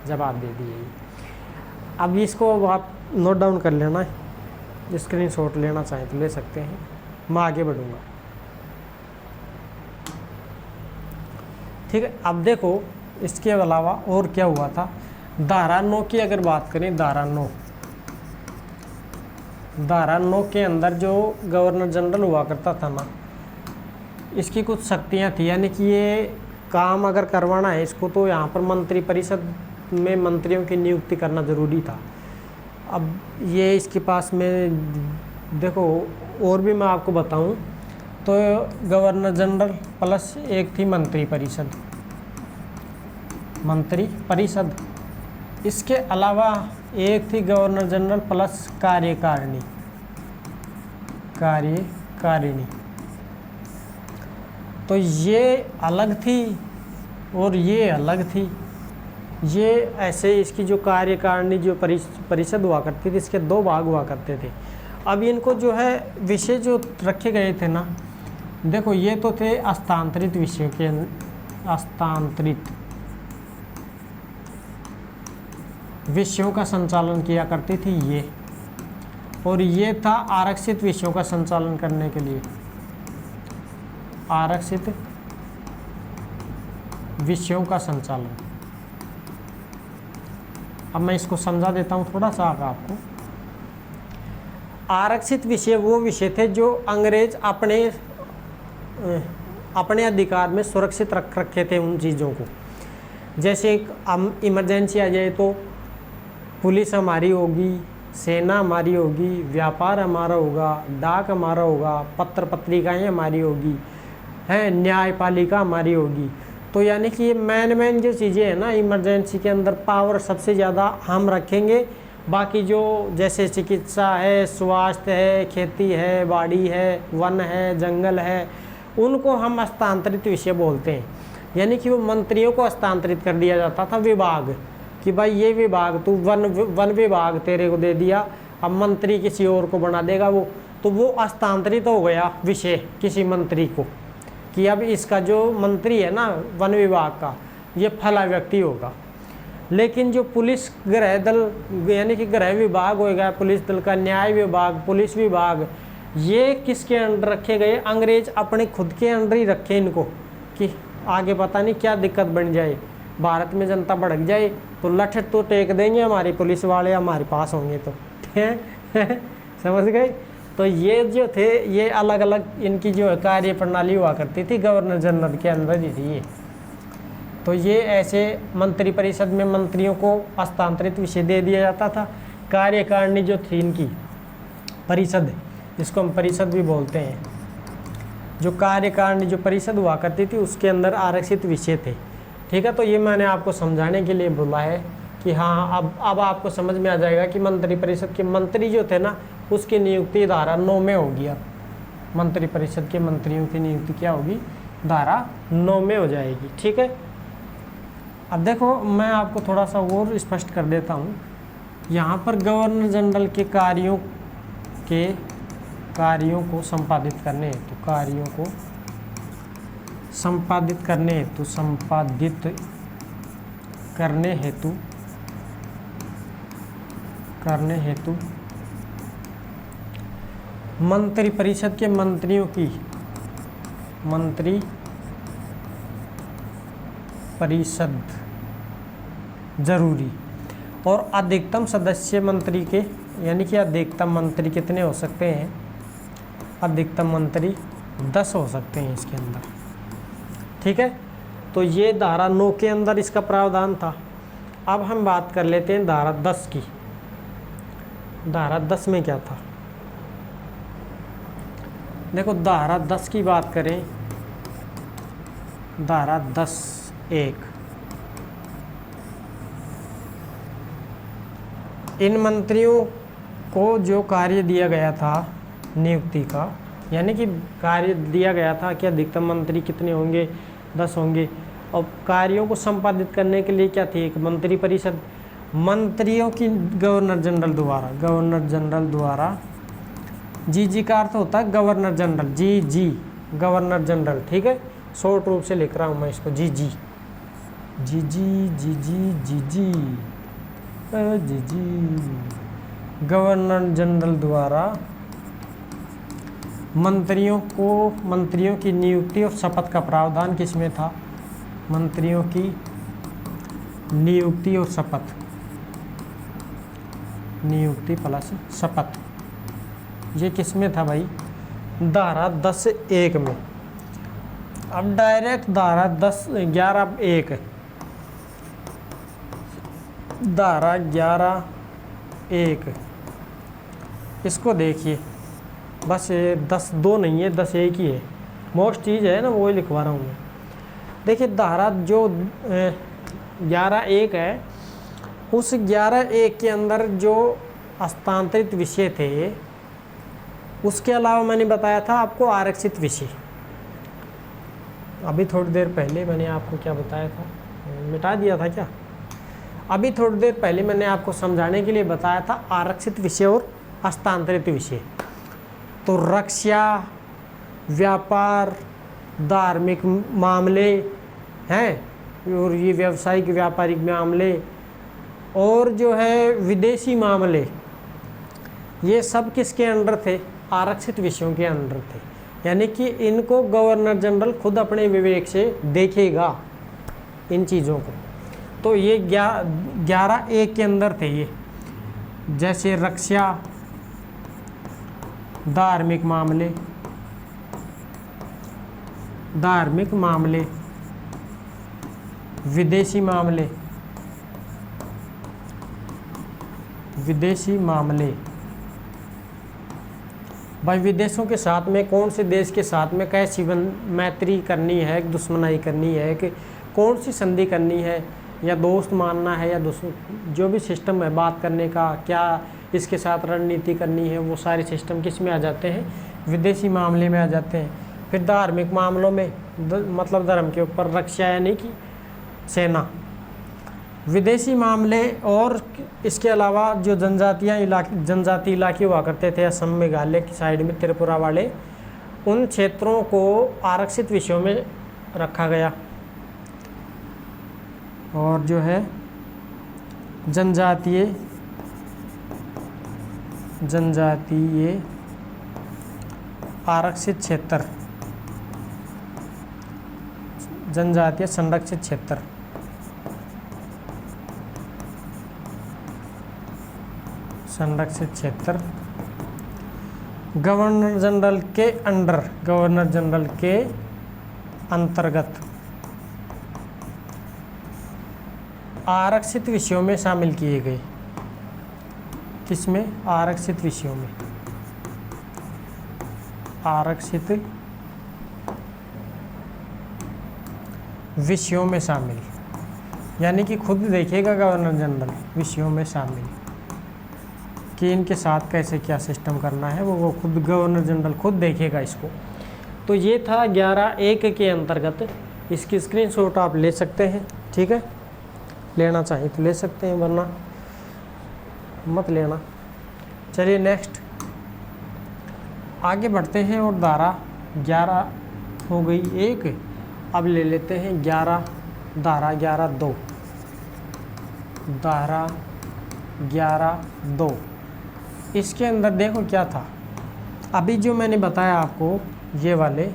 जवाब दे दिए। अब इसको आप नोट डाउन कर लेना, स्क्रीनशॉट लेना चाहें तो ले सकते हैं, मैं आगे बढ़ूँगा, ठीक है। अब देखो इसके अलावा और क्या हुआ था। धारा 9 की अगर बात करें, धारा 9 के अंदर जो गवर्नर जनरल हुआ करता था ना, इसकी कुछ शक्तियां थी, यानी कि ये काम अगर करवाना है इसको तो यहाँ पर मंत्री परिषद में मंत्रियों की नियुक्ति करना ज़रूरी था। अब ये इसके पास में देखो, और भी मैं आपको बताऊं तो गवर्नर जनरल प्लस एक थी मंत्री परिषद, इसके अलावा एक थी गवर्नर जनरल प्लस कार्यकारिणी। तो ये अलग थी और ये अलग थी। ये ऐसे इसकी जो कार्यकारिणी जो परिषद हुआ करती थी, इसके दो भाग हुआ करते थे। अब इनको जो है विषय जो रखे गए थे ना, देखो ये तो थे हस्तांतरित विषयों के, हस्तांतरित विषयों का संचालन किया करती थी ये, और ये था आरक्षित विषयों का संचालन करने के लिए, आरक्षित विषयों का संचालन। अब मैं इसको समझा देता हूँ थोड़ा सा आपको। आरक्षित विषय वो विषय थे जो अंग्रेज अपने अधिकार में सुरक्षित रखे थे उन चीज़ों को। जैसे इमरजेंसी आ जाए तो पुलिस हमारी होगी, सेना हमारी होगी, व्यापार हमारा होगा, डाक हमारा होगा, पत्र पत्रिकाएँ हमारी होगी, है न्यायपालिका हमारी होगी। तो यानी कि ये मेन जो चीज़ें हैं ना इमरजेंसी के अंदर, पावर सबसे ज़्यादा हम रखेंगे। बाकी जो जैसे चिकित्सा है, स्वास्थ्य है, खेती है, बाड़ी है, वन है, जंगल है, उनको हम हस्तांतरित विषय बोलते हैं। यानी कि वो मंत्रियों को हस्तांतरित कर दिया जाता था विभाग, कि भाई ये विभाग तू वन विभाग तेरे को दे दिया, अब मंत्री किसी और को बना देगा वो, तो वो हस्तांतरित हो गया विषय किसी मंत्री को, कि अब इसका जो मंत्री है ना वन विभाग का, ये फला व्यक्ति होगा। लेकिन जो पुलिस गृह दल यानी कि गृह विभाग होगा पुलिस दल का, न्याय विभाग, पुलिस विभाग, ये किसके अंडर रखे गए? अंग्रेज अपने खुद के अंडर ही रखे इनको, कि आगे पता नहीं क्या दिक्कत बन जाए, भारत में जनता भड़क जाए तो लठ तो टेक देंगे हमारे पुलिस वाले, हमारे पास होंगे तो समझ गए। तो ये जो थे ये अलग अलग इनकी जो कार्य प्रणाली हुआ करती थी, गवर्नर जनरल के अंदर ही थी ये। तो ये ऐसे मंत्री परिषद में मंत्रियों को हस्तांतरित विषय दे दिया जाता था। कार्यकारिणी जो थी इनकी परिषद, इसको हम परिषद भी बोलते हैं, जो कार्यकारिणी जो परिषद हुआ करती थी उसके अंदर आरक्षित विषय थे। ठीक है, तो ये मैंने आपको समझाने के लिए बोला है कि हाँ अब आपको समझ में आ जाएगा कि मंत्री परिषद के मंत्री जो थे ना उसकी नियुक्ति धारा 9 में होगी। अब मंत्री परिषद के मंत्रियों की नियुक्ति क्या होगी? धारा 9 में हो जाएगी। ठीक है, अब देखो मैं आपको थोड़ा सा और स्पष्ट कर देता हूँ। यहाँ पर गवर्नर जनरल के कार्यों को संपादित करने हेतु मंत्री परिषद के मंत्रियों की मंत्री परिषद जरूरी, और अधिकतम सदस्य मंत्री के, यानी कि अधिकतम मंत्री कितने हो सकते हैं? अधिकतम मंत्री 10 हो सकते हैं इसके अंदर। ठीक है, तो ये धारा 9 के अंदर इसका प्रावधान था। अब हम बात कर लेते हैं धारा 10 की। धारा 10 में क्या था? देखो धारा 10 की बात करें, धारा 10(1) इन मंत्रियों को जो कार्य दिया गया था नियुक्ति का, यानी कि कार्य दिया गया था कि अधिकतम मंत्री कितने होंगे? 10 होंगे। और कार्यों को संपादित करने के लिए क्या थी? एक मंत्री परिषद। मंत्रियों की गवर्नर जनरल द्वारा जी का अर्थ होता है गवर्नर जनरल, जी गवर्नर जनरल। ठीक है, शॉर्ट रूप से लिख रहा हूँ मैं इसको, जी गवर्नर जनरल द्वारा मंत्रियों की नियुक्ति और शपथ का प्रावधान किसमें था? मंत्रियों की नियुक्ति और शपथ नियुक्ति प्लस शपथ। ये किस में था भाई? धारा 10(1) में। अब डायरेक्ट धारा 11(1), धारा 11(1) इसको देखिए, बस ये 10(2) नहीं है, 10(1) ही है। मोस्ट चीज़ है ना, वो लिखवा रहा हूँ मैं। देखिए धारा जो 11(1) है, उस 11(1) के अंदर जो हस्तांतरित विषय थे, उसके अलावा मैंने बताया था आपको आरक्षित विषय। अभी थोड़ी देर पहले मैंने आपको क्या बताया था, मिटा दिया था क्या? अभी थोड़ी देर पहले मैंने आपको समझाने के लिए बताया था आरक्षित विषय और हस्तांतरित विषय। तो रक्षा, व्यापार, धार्मिक मामले हैं, और ये व्यावसायिक व्यापारिक मामले, और जो है विदेशी मामले, ये सब किसके अंडर थे? आरक्षित विषयों के अंडर थे। यानी कि इनको गवर्नर जनरल खुद अपने विवेक से देखेगा इन चीज़ों को। तो ये 11(1) के अंदर थे ये, जैसे रक्षा, धार्मिक मामले, विदेशी मामले। भाई विदेशों के साथ में, कौन से देश के साथ में कैसी मैत्री करनी है, दुश्मनाई करनी है, कि कौन सी संधि करनी है, या दोस्त मानना है, या जो भी सिस्टम है बात करने का, क्या इसके साथ रणनीति करनी है, वो सारे सिस्टम किस में आ जाते हैं? विदेशी मामले में आ जाते हैं। फिर धार्मिक मामलों में मतलब धर्म के ऊपर, रक्षा यानी कि सेना, विदेशी मामले, और इसके अलावा जो जनजातीय इलाके हुआ करते थे असम, मेघालय की साइड में, त्रिपुरा वाले, उन क्षेत्रों को आरक्षित विषयों में रखा गया। और जो है जनजातीय आरक्षित क्षेत्र, जनजातीय संरक्षित क्षेत्र, गवर्नर जनरल के अंडर, गवर्नर जनरल के अंतर्गत आरक्षित विषयों में शामिल किए गए। किसमें? आरक्षित विषयों में, आरक्षित विषयों में शामिल, यानी कि खुद देखिएगा गवर्नर जनरल विषयों में शामिल, कि इनके साथ कैसे क्या सिस्टम करना है, वो खुद गवर्नर जनरल खुद देखेगा इसको। तो ये था 11(1) के अंतर्गत। इसकी स्क्रीनशॉट आप ले सकते हैं, ठीक है? लेना चाहिए तो ले सकते हैं, वरना मत लेना। चलिए नेक्स्ट आगे बढ़ते हैं, और धारा 11 हो गई 1। अब ले लेते हैं धारा 11(2), धारा 11(2). इसके अंदर देखो क्या था, अभी जो मैंने बताया आपको, ये वाले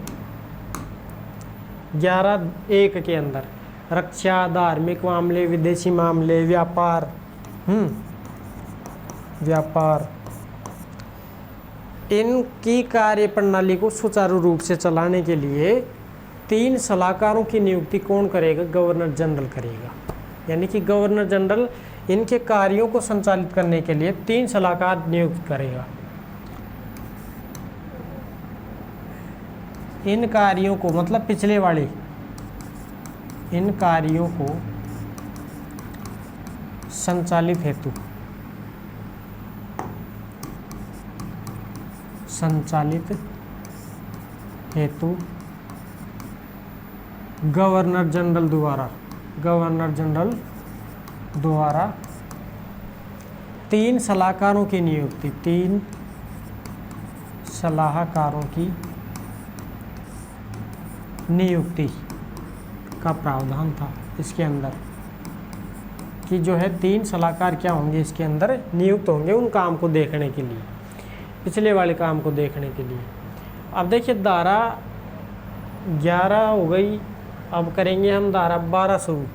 11(1) के अंदर रक्षा, धार्मिक मामले, विदेशी मामले, व्यापार, इनकी कार्य प्रणाली को सुचारू रूप से चलाने के लिए 3 सलाहकारों की नियुक्ति कौन करेगा? गवर्नर जनरल करेगा। यानी कि गवर्नर जनरल इनके कार्यों को संचालित करने के लिए 3 सलाहकार नियुक्त करेगा। इन कार्यों को, मतलब पिछले वाले, इन कार्यों को संचालित हेतु गवर्नर जनरल द्वारा 3 सलाहकारों की नियुक्ति, 3 सलाहकारों की नियुक्ति का प्रावधान था इसके अंदर, कि जो है 3 सलाहकार क्या होंगे इसके अंदर नियुक्त होंगे उन काम को देखने के लिए, पिछले वाले काम को देखने के लिए। अब देखिए धारा 11 हो गई, अब करेंगे हम धारा 12 शुरू।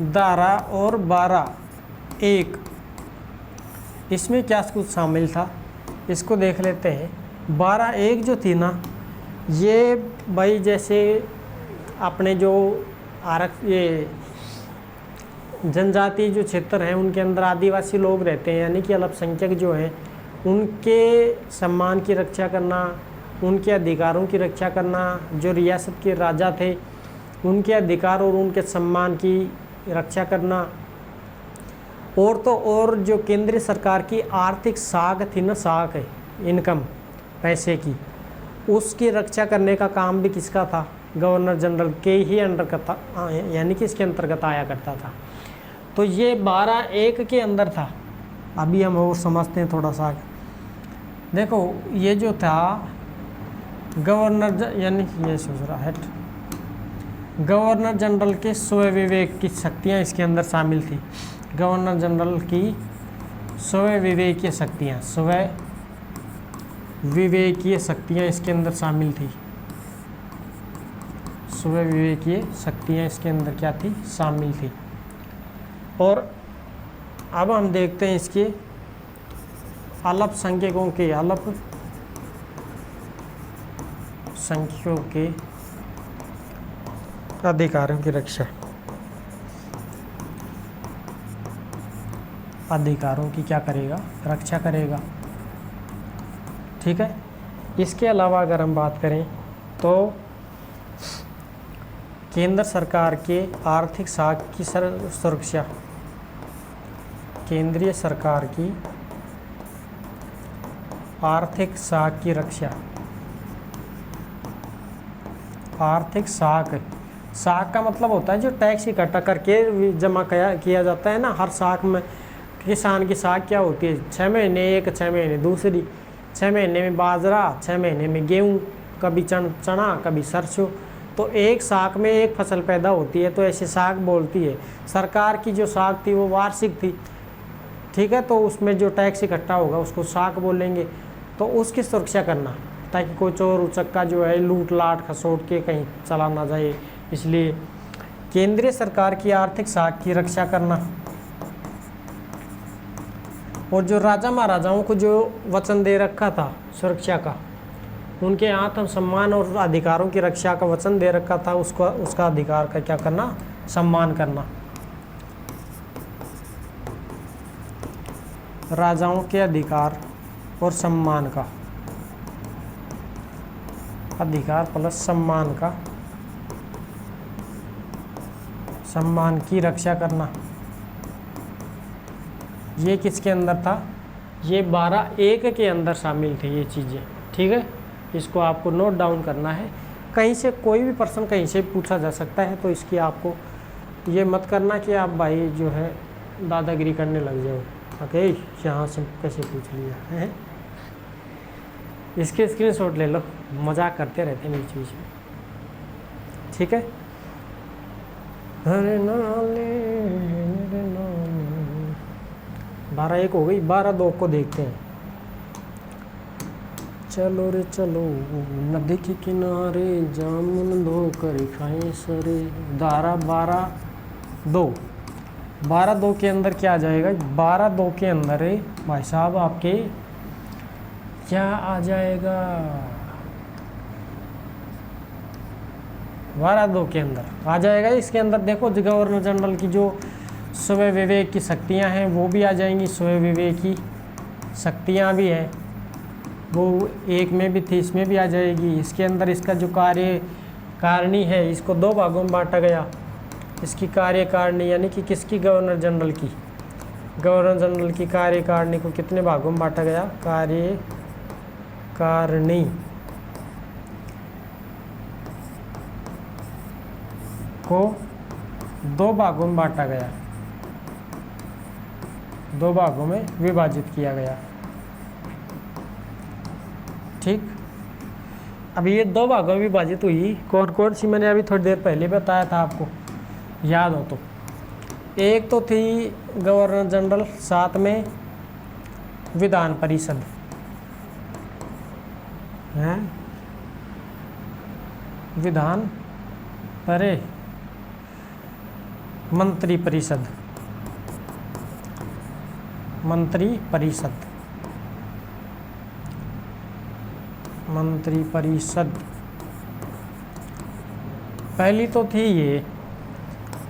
धारा और 12(1) इसमें क्या कुछ शामिल था इसको देख लेते हैं। 12(1) जो थी ना, ये भाई जैसे अपने जो ये जनजाति जो क्षेत्र हैं उनके अंदर आदिवासी लोग रहते हैं, यानी कि अल्पसंख्यक जो हैं उनके सम्मान की रक्षा करना, उनके अधिकारों की रक्षा करना, जो रियासत के राजा थे उनके अधिकार और उनके सम्मान की रक्षा करना, और तो और जो केंद्रीय सरकार की आर्थिक साख थी ना, साख है इनकम पैसे की, उसकी रक्षा करने का काम भी किसका था? गवर्नर जनरल के ही अंडर का था, यानी कि इसके अंतर्गत आया करता था। तो ये 12(1) के अंदर था। अभी हम और समझते हैं थोड़ा सा। देखो ये जो था गवर्नर यानी ये सोच रहा है गवर्नर जनरल के स्वयं विवेक की शक्तियाँ इसके अंदर शामिल थी। गवर्नर जनरल की स्वयं विवेकीय शक्तियाँ, स्वयं विवेकीय शक्तियाँ इसके अंदर शामिल थी। स्वयं विवेकीय शक्तियाँ इसके अंदर क्या थी? शामिल थी। और अब हम देखते हैं इसके अल्पसंख्यकों के अल्पसंख्यकों के अधिकारों की रक्षा, अधिकारों की क्या करेगा? रक्षा करेगा। ठीक है। इसके अलावा अगर हम बात करें तो केंद्र सरकार के आर्थिक साख की सुरक्षा, केंद्रीय सरकार की आर्थिक साख की रक्षा, आर्थिक साख, साख का मतलब होता है जो टैक्स इकट्ठा करके जमा किया जाता है ना। हर साख में किसान की साख क्या होती है? 6 महीने एक, 6 महीने दूसरी, 6 महीने में बाजरा, 6 महीने में गेहूँ, कभी चना, कभी सरसों। तो एक साख में एक फसल पैदा होती है, तो ऐसे साख बोलती है। सरकार की जो साख थी वो वार्षिक थी, ठीक है, तो उसमें जो टैक्स इकट्ठा होगा उसको साख बोलेंगे। तो उसकी सुरक्षा करना ताकि कोई चोर उचक्का जो है लूट लाट खसोट के कहीं चला ना जाए, इसलिए केंद्रीय सरकार की आर्थिक साख की रक्षा करना। और जो राजा महाराजाओं को जो वचन दे रखा था सुरक्षा का, उनके आत्म सम्मान और अधिकारों की रक्षा का वचन दे रखा था, उसका अधिकार का क्या करना? सम्मान करना। राजाओं के अधिकार और सम्मान का, अधिकार प्लस सम्मान का, सम्मान की रक्षा करना। ये किसके अंदर था? ये 12(1) के अंदर शामिल थे ये चीज़ें। ठीक है, इसको आपको नोट डाउन करना है। कहीं से कोई भी पर्सन कहीं से पूछा जा सकता है, तो इसकी आपको ये मत करना कि आप भाई जो है दादागिरी करने लग जाओ। ओके, यहाँ से कैसे पूछ लिया है, इसके स्क्रीनशॉट ले लो, मजाक करते रहते हैं बीच बीच में। ठीक है। हरे नाले 12(1) हो गई। 12(2) को देखते हैं। चलो रे चलो नदी के किनारे जामुन धो कर खाएं सरे। धारा 12(2), 12(2) के अंदर क्या आ जाएगा? 12(2) के अंदर भाई साहब आपके क्या आ जाएगा? 12(2) के अंदर आ जाएगा। इसके अंदर देखो गवर्नर जनरल की जो स्वयं विवेक की शक्तियां हैं वो भी आ जाएंगी। स्वयं विवेक की शक्तियां भी हैं, वो 1 में भी थी, इसमें भी आ जाएगी। इसके अंदर इसका जो कार्यकारिणी है इसको 2 भागों में बांटा गया। इसकी कार्यकारिणी यानी कि किसकी? गवर्नर जनरल की। गवर्नर जनरल की कार्यकारिणी को कितने भागों में बांटा गया? कार्यकारिणी को 2 भागों में बांटा गया, 2 भागों में विभाजित किया गया। ठीक, अब ये 2 भागों में विभाजित हुई कौन कौन सी? मैंने अभी थोड़ी देर पहले बताया था, आपको याद हो तो। एक तो थी गवर्नर जनरल, साथ में विधान परिषद है, विधान मंत्री परिषद, मंत्री परिषद, मंत्री परिषद पहली तो थी ये।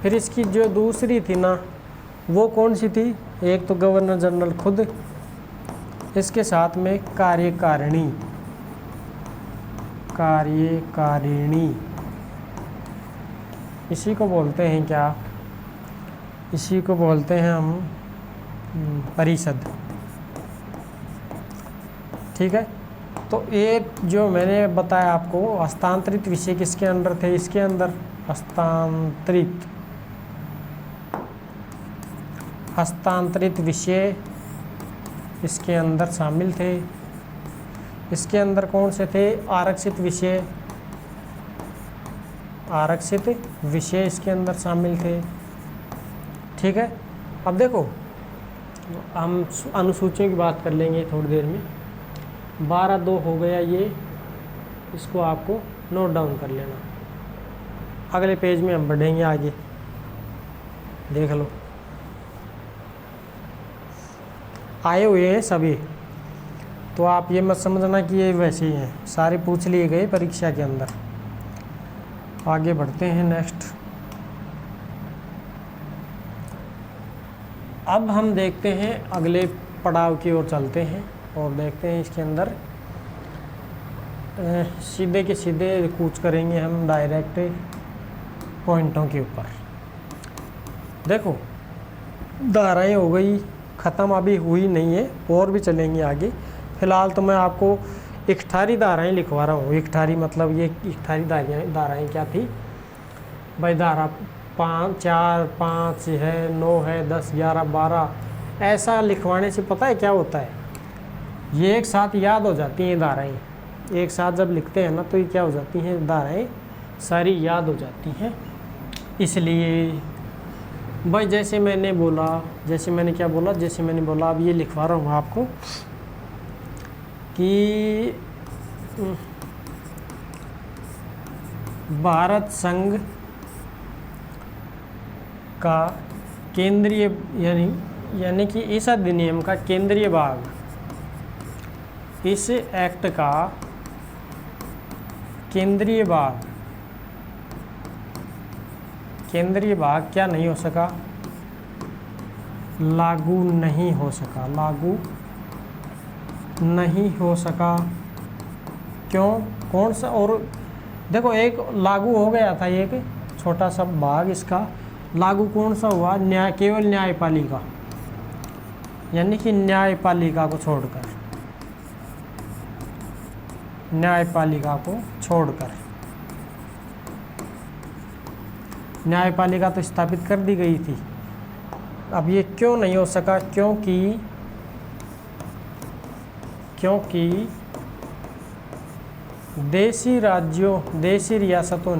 फिर इसकी जो दूसरी थी ना वो कौन सी थी? एक तो गवर्नर जनरल खुद, इसके साथ में कार्यकारिणी, कार्यकारिणी इसी को बोलते हैं क्या? इसी को बोलते हैं हम परिषद। ठीक है, तो ये जो मैंने बताया आपको हस्तांतरित विषय किसके अंदर थे? इसके अंदर हस्तांतरित विषय इसके अंदर शामिल थे। इसके अंदर कौन से थे? आरक्षित विषय, आरक्षित विषय इसके अंदर शामिल थे। ठीक है, अब देखो हम अनुसूचियों की बात कर लेंगे थोड़ी देर में। 12(2) हो गया ये, इसको आपको नोट डाउन कर लेना। अगले पेज में हम बढ़ेंगे आगे, देख लो आए हुए हैं सभी, तो आप ये मत समझना कि ये वैसे ही हैं, सारे पूछ लिए गए परीक्षा के अंदर। आगे बढ़ते हैं नेक्स्ट। अब हम देखते हैं अगले पड़ाव की ओर चलते हैं और देखते हैं इसके अंदर सीधे के सीधे कूच करेंगे हम डायरेक्ट पॉइंटों के ऊपर। देखो धाराएं हो गई ख़त्म, अभी हुई नहीं है और भी चलेंगे आगे। फ़िलहाल तो मैं आपको इकठारी धाराएं लिखवा रहा हूँ। इकठारी मतलब ये इकठारी धाराएं क्या थी भाई? धारा 5, 4, 5 है, 9 है, 10, 11, 12 ऐसा लिखवाने से पता है क्या होता है? ये एक साथ याद हो जाती हैं धाराएं। एक साथ जब लिखते हैं ना तो ये क्या हो जाती हैं? धाराएं सारी याद हो जाती हैं। इसलिए भाई जैसे मैंने बोला, जैसे मैंने क्या बोला, जैसे मैंने बोला अब ये लिखवा रहा हूँ आपको कि भारत संघ का केंद्रीय यानी कि इस अधिनियम का केंद्रीय भाग, इस एक्ट का केंद्रीय भाग क्या नहीं हो सका? लागू नहीं हो सका, लागू नहीं हो सका। क्यों? कौन सा? और देखो एक लागू हो गया था, एक छोटा सा भाग इसका लागू कौन सा हुआ? केवल न्यायपालिका, यानी कि न्यायपालिका को छोड़कर, न्यायपालिका को छोड़कर। न्यायपालिका तो स्थापित कर दी गई थी। अब ये क्यों नहीं हो सका? क्योंकि देशी राज्यों, देशी रियासतों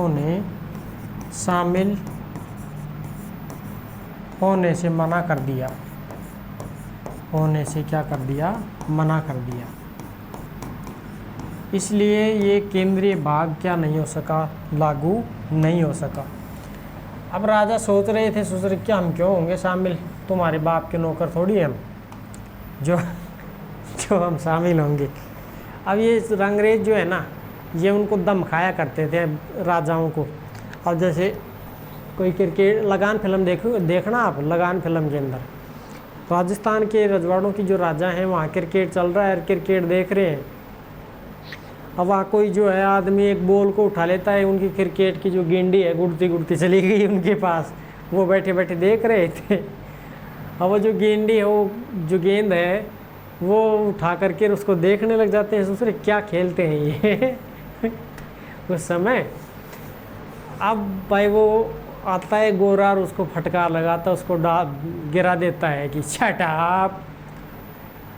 ने शामिल होने से मना कर दिया। होने से क्या कर दिया? मना कर दिया। इसलिए ये केंद्रीय भाग क्या नहीं हो सका? लागू नहीं हो सका। अब राजा सोच रहे क्या हम क्यों होंगे शामिल? तुम्हारे बाप के नौकर थोड़ी हम जो हम शामिल होंगे। अब ये अंग्रेज जो है ना, ये उनको दम खाया करते थे राजाओं को। अब जैसे कोई क्रिकेट लगान फिल्म देखना आप, लगान फिल्म के अंदर राजस्थान के रजवाड़ों की जो राजा हैं वहाँ क्रिकेट चल रहा है, क्रिकेट देख रहे हैं। अब वहाँ कोई जो है आदमी एक बॉल को उठा लेता है, उनकी क्रिकेट की जो गेंडी है गुड़ती चली गई उनके पास, वो बैठे बैठे देख रहे थे। अब वो जो गेंडी है, वो जो गेंद है वो उठा करके उसको देखने लग जाते हैं, दूसरे क्या खेलते हैं ये उस समय। अब भाई वो आता है गोरा और उसको फटकार लगाता, उसको गिरा देता है कि शट अप,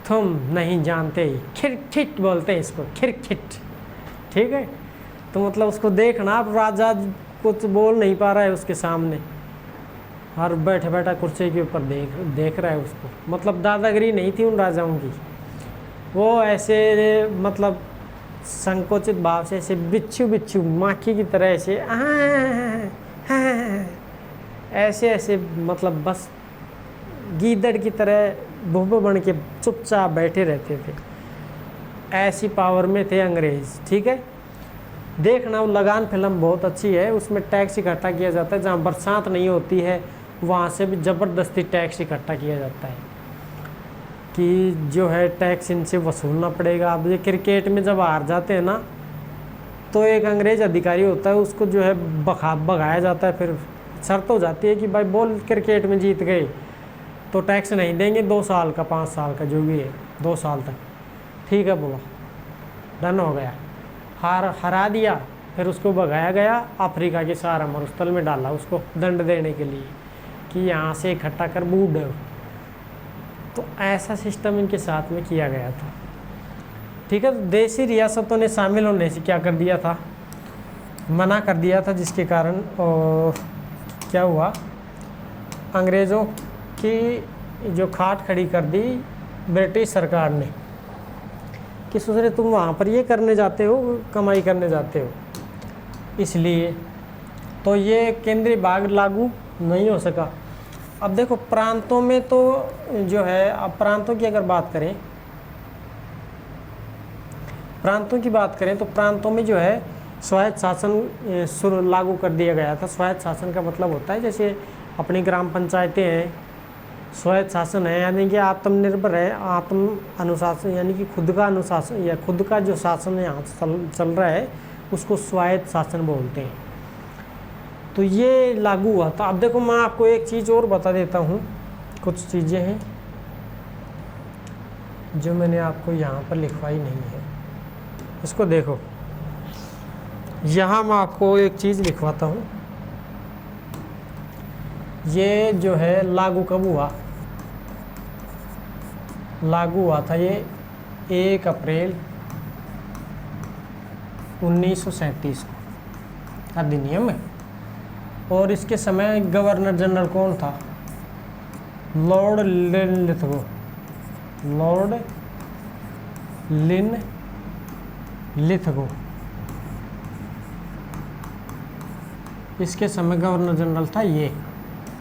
तुम नहीं जानते, खिरखिट बोलते हैं इसको, खिरखिट। ठीक है, तो मतलब उसको देखना, अब राजा कुछ बोल नहीं पा रहा है उसके सामने, हर बैठा बैठा कुर्सी के ऊपर देख रहा है उसको। मतलब दादागिरी नहीं थी उन राजाओं की, वो ऐसे मतलब संकोचित भाव से ऐसे बिच्छू बिच्छू माखी की तरह ऐसे ऐसे ऐसे मतलब बस गीदड़ की तरह भुभ बन के चुपचाप बैठे रहते थे। ऐसी पावर में थे अंग्रेज। ठीक है, देखना वो लगान फिल्म बहुत अच्छी है, उसमें टैक्स इकट्ठा किया जाता है, जहाँ बरसात नहीं होती है वहाँ से भी ज़बरदस्ती टैक्स इकट्ठा किया जाता है कि जो है टैक्स इनसे वसूलना पड़ेगा। अब ये क्रिकेट में जब हार जाते हैं ना तो एक अंग्रेज अधिकारी होता है, उसको जो है भगाया जाता है। फिर शर्त हो जाती है कि भाई बॉल क्रिकेट में जीत गए तो टैक्स नहीं देंगे 2 साल का 5 साल का जो भी है 2 साल तक। ठीक है बोला, डन हो गया, हरा दिया। फिर उसको भगाया गया अफ्रीका के सहारा मरुस्थल में डाला उसको दंड देने के लिए कि यहाँ से इकट्ठा कर बूढ़। तो ऐसा सिस्टम इनके साथ में किया गया था। ठीक है, तो देशी रियासतों ने शामिल होने से क्या कर दिया था, मना कर दिया था, जिसके कारण क्या हुआ, अंग्रेज़ों की जो खाट खड़ी कर दी ब्रिटिश सरकार ने कि सोच तुम वहाँ पर ये करने जाते हो, कमाई करने जाते हो, इसलिए तो ये केंद्रीय भाग लागू नहीं हो सका। अब देखो प्रांतों में तो जो है, अब प्रांतों की अगर बात करें, प्रांतों की बात करें तो प्रांतों में जो है स्वायत्त शासन लागू कर दिया गया था। स्वायत्त शासन का मतलब होता है जैसे अपनी ग्राम पंचायतें हैं, स्वायत्त शासन है यानी कि आत्मनिर्भर है, आत्म अनुशासन यानी कि खुद का अनुशासन या खुद का जो शासन यहाँ चल रहा है उसको स्वायत्त शासन बोलते हैं। तो ये लागू हुआ था। अब देखो मैं आपको एक चीज़ और बता देता हूँ, कुछ चीज़ें हैं जो मैंने आपको यहाँ पर लिखवाई नहीं है, इसको देखो। यहाँ मैं आपको एक चीज़ लिखवाता हूँ, ये जो है लागू कब हुआ, लागू हुआ था ये 1 अप्रैल 1937 को अधिनियम है। और इसके समय गवर्नर जनरल कौन था, लॉर्ड लिनलिथगो, लॉर्ड लिनलिथगो इसके समय गवर्नर जनरल था ये।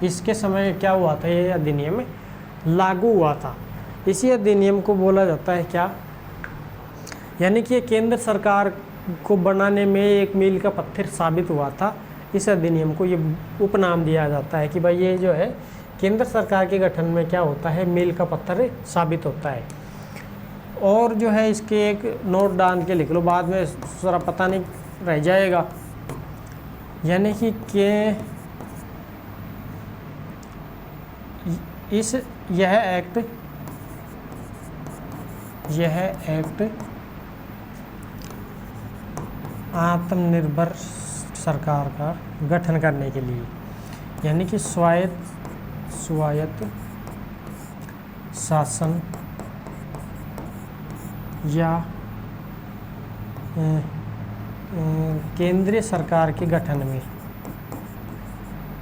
इसके समय क्या हुआ था, ये अधिनियम लागू हुआ था। इसी अधिनियम को बोला जाता है क्या, यानी कि ये केंद्र सरकार को बनाने में एक मील का पत्थर साबित हुआ था। इस अधिनियम को ये उपनाम दिया जाता है कि भाई ये जो है केंद्र सरकार के गठन में क्या होता है, मील का पत्थर साबित होता है। और जो है इसके एक नोट डाल के लिख लो, बाद में सारा पता नहीं रह जाएगा। यानी कि यह एक्ट आत्मनिर्भर सरकार का गठन करने के लिए, यानी कि स्वायत्त शासन या केंद्रीय सरकार के गठन में,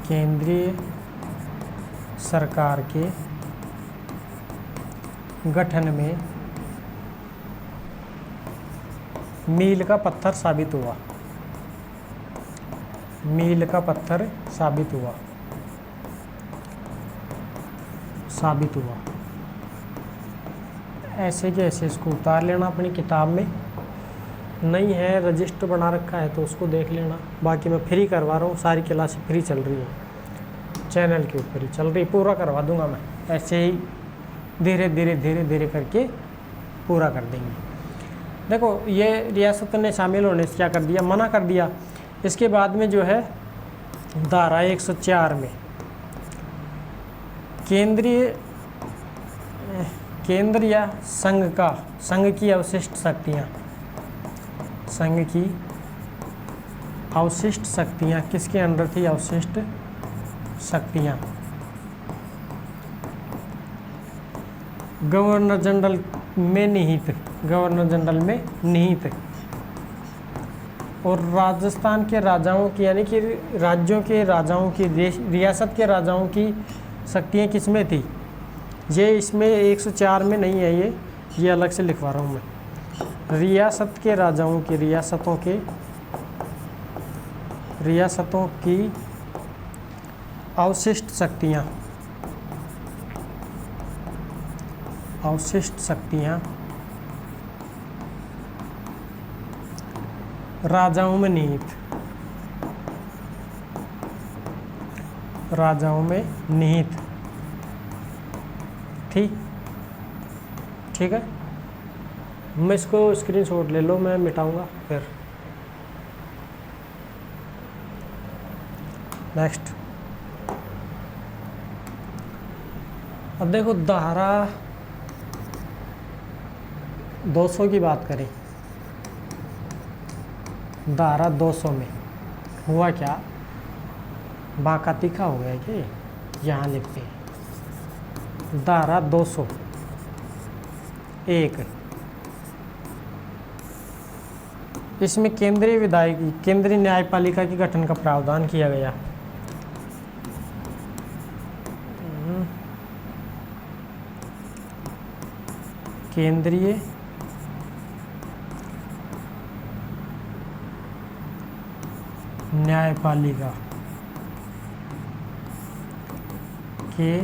केंद्रीय सरकार के गठन में मील का पत्थर साबित हुआ, मील का पत्थर साबित हुआ। ऐसे के ऐसे इसको उतार लेना अपनी किताब में, नहीं है रजिस्टर बना रखा है तो उसको देख लेना। बाकी मैं फ्री करवा रहा हूँ, सारी क्लासें फ्री चल रही है, चैनल के ऊपर ही चल रही, पूरा करवा दूंगा मैं। ऐसे ही धीरे धीरे करके पूरा कर देंगे। देखो ये रियासत ने शामिल होने से क्या कर दिया, मना कर दिया। इसके बाद में जो है धारा 104 में केंद्र या संघ की अवशिष्ट शक्तियाँ, संघ की अवशिष्ट शक्तियाँ किसके अंदर थी, अवशिष्ट शक्तियाँ गवर्नर जनरल में निहित, गवर्नर जनरल में निहित। और राजस्थान के राजाओं की यानी कि राज्यों के राजाओं की, रियासत के राजाओं की शक्तियाँ किस में थी, ये इसमें 104 में नहीं है, ये अलग से लिखवा रहा हूँ मैं। रियासत के राजाओं की रियासतों की अवशिष्ट शक्तियाँ राजाओं में निहित थी। ठीक है, मैं इसको स्क्रीनशॉट ले लो, मैं मिटाऊंगा फिर। नेक्स्ट, अब देखो धारा 200 की बात करें। धारा 200 में हुआ क्या, बाका तीखा हो गया कि यहाँ लिखते हैं धारा 201। इसमें केंद्रीय न्यायपालिका के गठन का प्रावधान किया गया। केंद्रीय न्यायपालिका के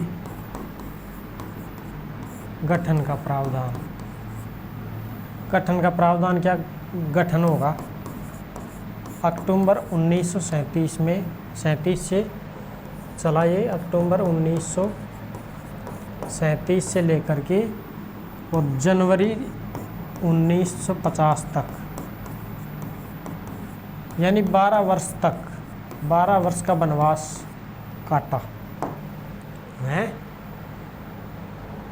गठन का प्रावधान क्या गठन होगा, अक्टूबर 1937 में 37 से चला ये, अक्टूबर 1937 से लेकर के और जनवरी 1950 तक, यानी 12 वर्ष का वनवास काटा है।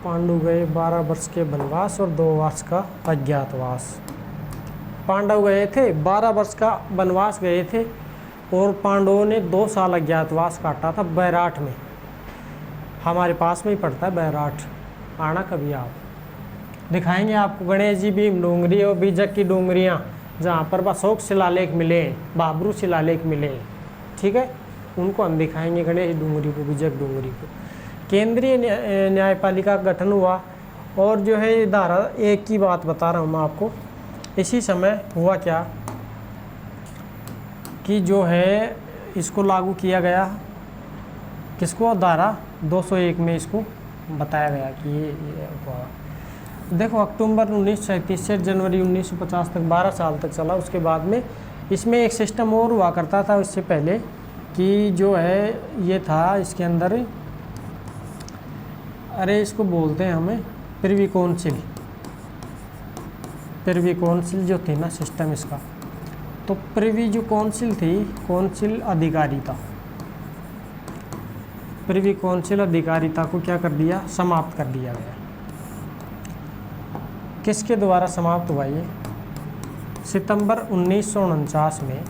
पांडु गए 12 वर्ष के वनवास और 2 वर्ष का अज्ञातवास। पांडव गए थे 12 वर्ष का वनवास गए थे और पांडवों ने 2 साल अज्ञातवास काटा था बैराठ में। हमारे पास में ही पड़ता है बैराठ, आना कभी आप, दिखाएंगे आपको गणेश जी भीम डोंगरी और बीजक की डोंगरियाँ, जहाँ पर अशोक शिलालेख मिले, बाबरू शिलालेख मिले। ठीक है, उनको हम दिखाएंगे, गणेश डोंगरी को, बीजक डोंगरी को। केंद्रीय न्यायपालिका का गठन हुआ और जो है धारा 1 की बात बता रहा हूँ मैं आपको। इसी समय हुआ क्या कि जो है इसको लागू किया गया, किसको, धारा 201 में इसको बताया गया कि ये हुआ। देखो अक्टूबर 1937 से जनवरी 1950 तक 12 साल तक चला। उसके बाद में इसमें एक सिस्टम और हुआ करता था इससे पहले कि जो है ये था इसके अंदर, अरे इसको बोलते हैं हमें प्रिवी काउंसिल जो थी ना सिस्टम इसका। तो प्रिवी जो काउंसिल थी, काउंसिल अधिकारिता, प्रिवी काउंसिल अधिकारिता को क्या कर दिया, समाप्त कर दिया गया। किसके द्वारा समाप्त हुआ ये, सितंबर 1949 में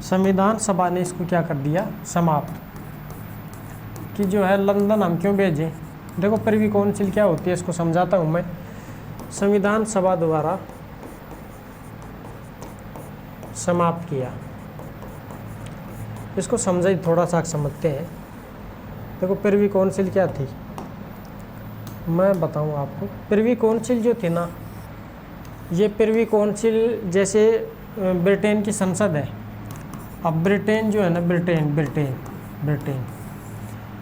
संविधान सभा ने इसको क्या कर दिया, समाप्त, कि जो है लंदन हम क्यों भेजें। देखो प्रिवी काउंसिल क्या होती है इसको समझाता हूँ मैं। संविधान सभा द्वारा समाप्त किया, इसको समझे थोड़ा सा समझते हैं। देखो प्रिवी काउंसिल क्या थी, मैं बताऊं आपको। प्रिवी काउंसिल जो थी ना, ये प्रिवी काउंसिल जैसे ब्रिटेन की संसद है। अब ब्रिटेन जो है ना, ब्रिटेन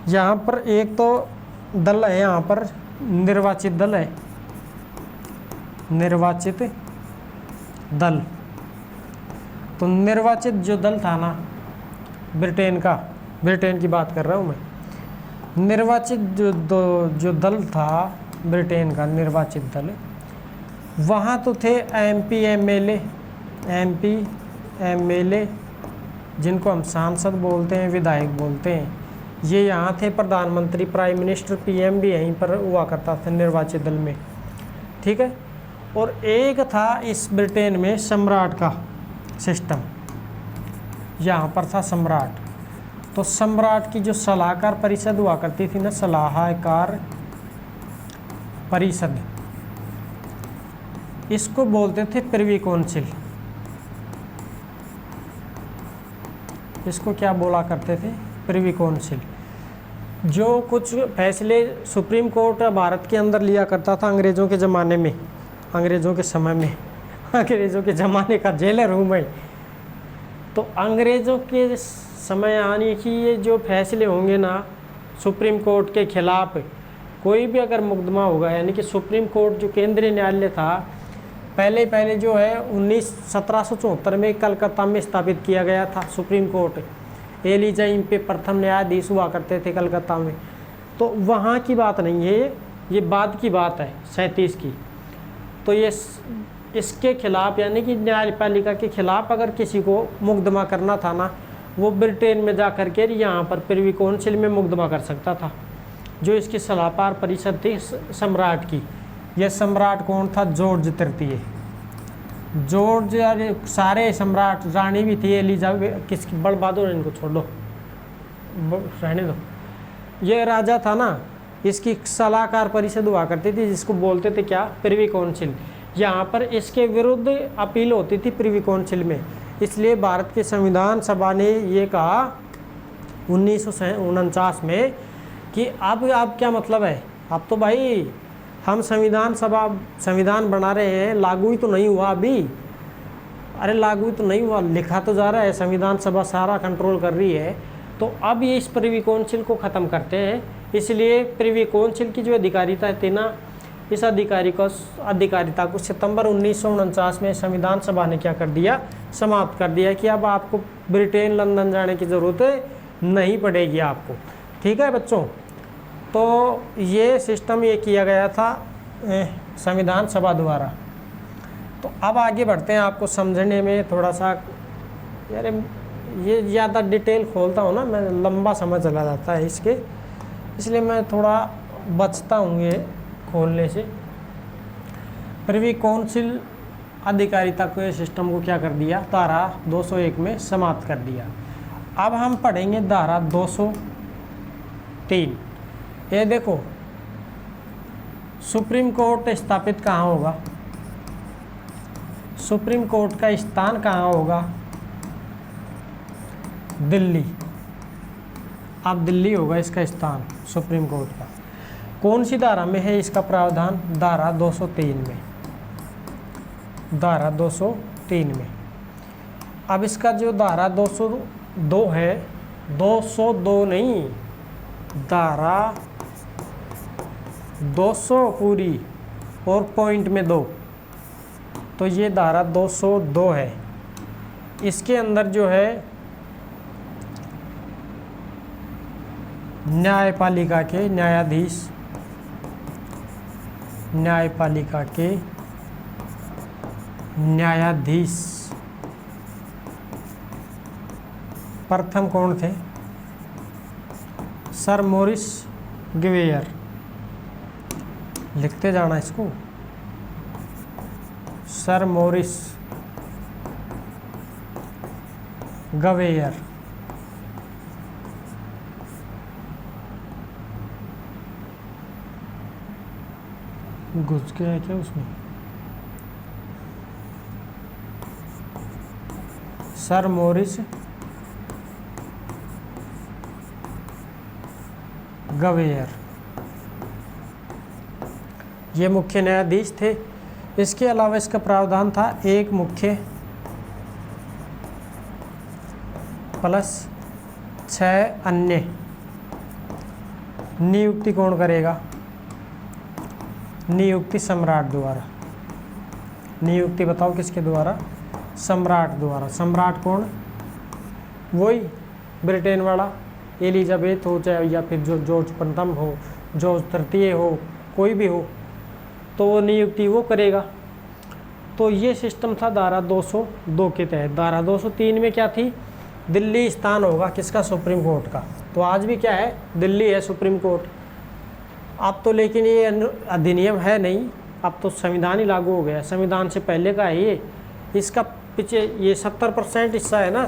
यहाँ पर एक तो दल है, यहाँ पर निर्वाचित दल है, निर्वाचित दल। तो निर्वाचित जो दल था ना ब्रिटेन की बात कर रहा हूँ मैं। निर्वाचित जो दल था ब्रिटेन का, निर्वाचित दल, वहाँ तो थे एमपी एमएलए जिनको हम सांसद बोलते हैं, विधायक बोलते हैं, ये यहाँ थे। प्रधानमंत्री, प्राइम मिनिस्टर, पीएम भी यहीं पर हुआ करता था निर्वाचित दल में। ठीक है, और एक था इस ब्रिटेन में सम्राट का सिस्टम, यहाँ पर था सम्राट। तो सम्राट की जो सलाहकार परिषद हुआ करती थी ना, सलाहकार परिषद, इसको बोलते थे प्रिवी काउंसिल। इसको क्या बोला करते थे, प्रिवी काउंसिल। जो कुछ फैसले सुप्रीम कोर्ट भारत के अंदर लिया करता था अंग्रेज़ों के ज़माने में, अंग्रेज़ों के समय में, अंग्रेज़ों के ज़माने का जेलर हूँ मैं। तो अंग्रेज़ों के समय आने की ये जो फैसले होंगे ना सुप्रीम कोर्ट के खिलाफ, कोई भी अगर मुकदमा होगा, यानी कि सुप्रीम कोर्ट जो केंद्रीय न्यायालय था पहले जो है 1774 में कलकत्ता में स्थापित किया गया था सुप्रीम कोर्ट। एलिजा इम्पे प्रथम न्यायाधीश हुआ करते थे कलकत्ता में। तो वहाँ की बात नहीं है, ये बाद की बात है 37 की। तो ये इसके खिलाफ यानी कि न्यायपालिका के खिलाफ अगर किसी को मुकदमा करना था ना, वो ब्रिटेन में जा कर के यहाँ पर प्रिवी काउंसिल में मुकदमा कर सकता था। जो इसकी सलाहकार परिषद थी सम्राट की, यह सम्राट कौन था? जॉर्ज तृतीय। जॉर्ज, सारे सम्राट, रानी भी थी एलिजाबेथ, किसकी, बड़ बहादुर, इनको छोड़ दो, रहने दो। ये राजा था ना, इसकी सलाहकार परिषद हुआ करती थी, जिसको बोलते थे क्या? Privy council. यहाँ पर इसके विरुद्ध अपील होती थी प्रिवी काउंसिल में। इसलिए भारत के संविधान सभा ने ये कहा 1949 में कि अब क्या मतलब है, अब तो भाई हम संविधान बना रहे हैं, लागू ही तो नहीं हुआ अभी। अरे लागू ही तो नहीं हुआ, लिखा तो जा रहा है, संविधान सभा सारा कंट्रोल कर रही है। तो अब ये इस प्रिवी काउंसिल को ख़त्म करते हैं। इसलिए प्रिवी काउंसिल की जो अधिकारिता थी ना, इस अधिकारिता को सितंबर 1949 में संविधान सभा ने क्या कर दिया? समाप्त कर दिया कि अब आपको ब्रिटेन, लंदन जाने की ज़रूरत नहीं पड़ेगी आपको। ठीक है बच्चों, तो ये सिस्टम ये किया गया था संविधान सभा द्वारा। तो अब आगे बढ़ते हैं, आपको समझने में थोड़ा सा, यार ये ज़्यादा डिटेल खोलता हूँ ना मैं, लंबा समय चला जाता है इसके, इसलिए मैं थोड़ा बचता हूँ ये खोलने से। प्रिवी काउंसिल अधिकारिता को, ये सिस्टम को क्या कर दिया? धारा 201 में समाप्त कर दिया। अब हम पढ़ेंगे धारा 203। ये देखो, सुप्रीम कोर्ट स्थापित कहाँ होगा? सुप्रीम कोर्ट का स्थान कहाँ होगा? दिल्ली। अब दिल्ली होगा इसका स्थान सुप्रीम कोर्ट का। कौन सी धारा में है इसका प्रावधान? धारा 203 में, धारा 203 में। अब इसका जो धारा 202 है, 202 नहीं, धारा 200 पूरी और पॉइंट में 2, तो ये धारा 202 है। इसके अंदर जो है न्यायपालिका के न्यायाधीश, न्यायपालिका के न्यायाधीश प्रथम कौन थे? Sir Maurice Gwyer. लिखते जाना इसको, सर मॉरिस गवेयर। घुस गया है क्या उसमें? सर मॉरिस गवेयर, ये मुख्य न्यायाधीश थे। इसके अलावा इसका प्रावधान था एक मुख्य प्लस 6 अन्य। नियुक्ति कौन करेगा? नियुक्ति सम्राट द्वारा। नियुक्ति बताओ किसके द्वारा? सम्राट द्वारा। सम्राट कौन? वही ब्रिटेन वाला, एलिजाबेथ हो चाहे या फिर जो जॉर्ज प्रथम हो, जॉर्ज तृतीय हो, कोई भी हो, तो वो नियुक्ति वो करेगा। तो ये सिस्टम था धारा 202 के तहत। धारा 203 में क्या थी? दिल्ली स्थान होगा किसका? सुप्रीम कोर्ट का। तो आज भी क्या है? दिल्ली है सुप्रीम कोर्ट। अब तो लेकिन ये अधिनियम है नहीं, अब तो संविधान ही लागू हो गया। संविधान से पहले का है ये। इसका पीछे ये 70% हिस्सा है ना,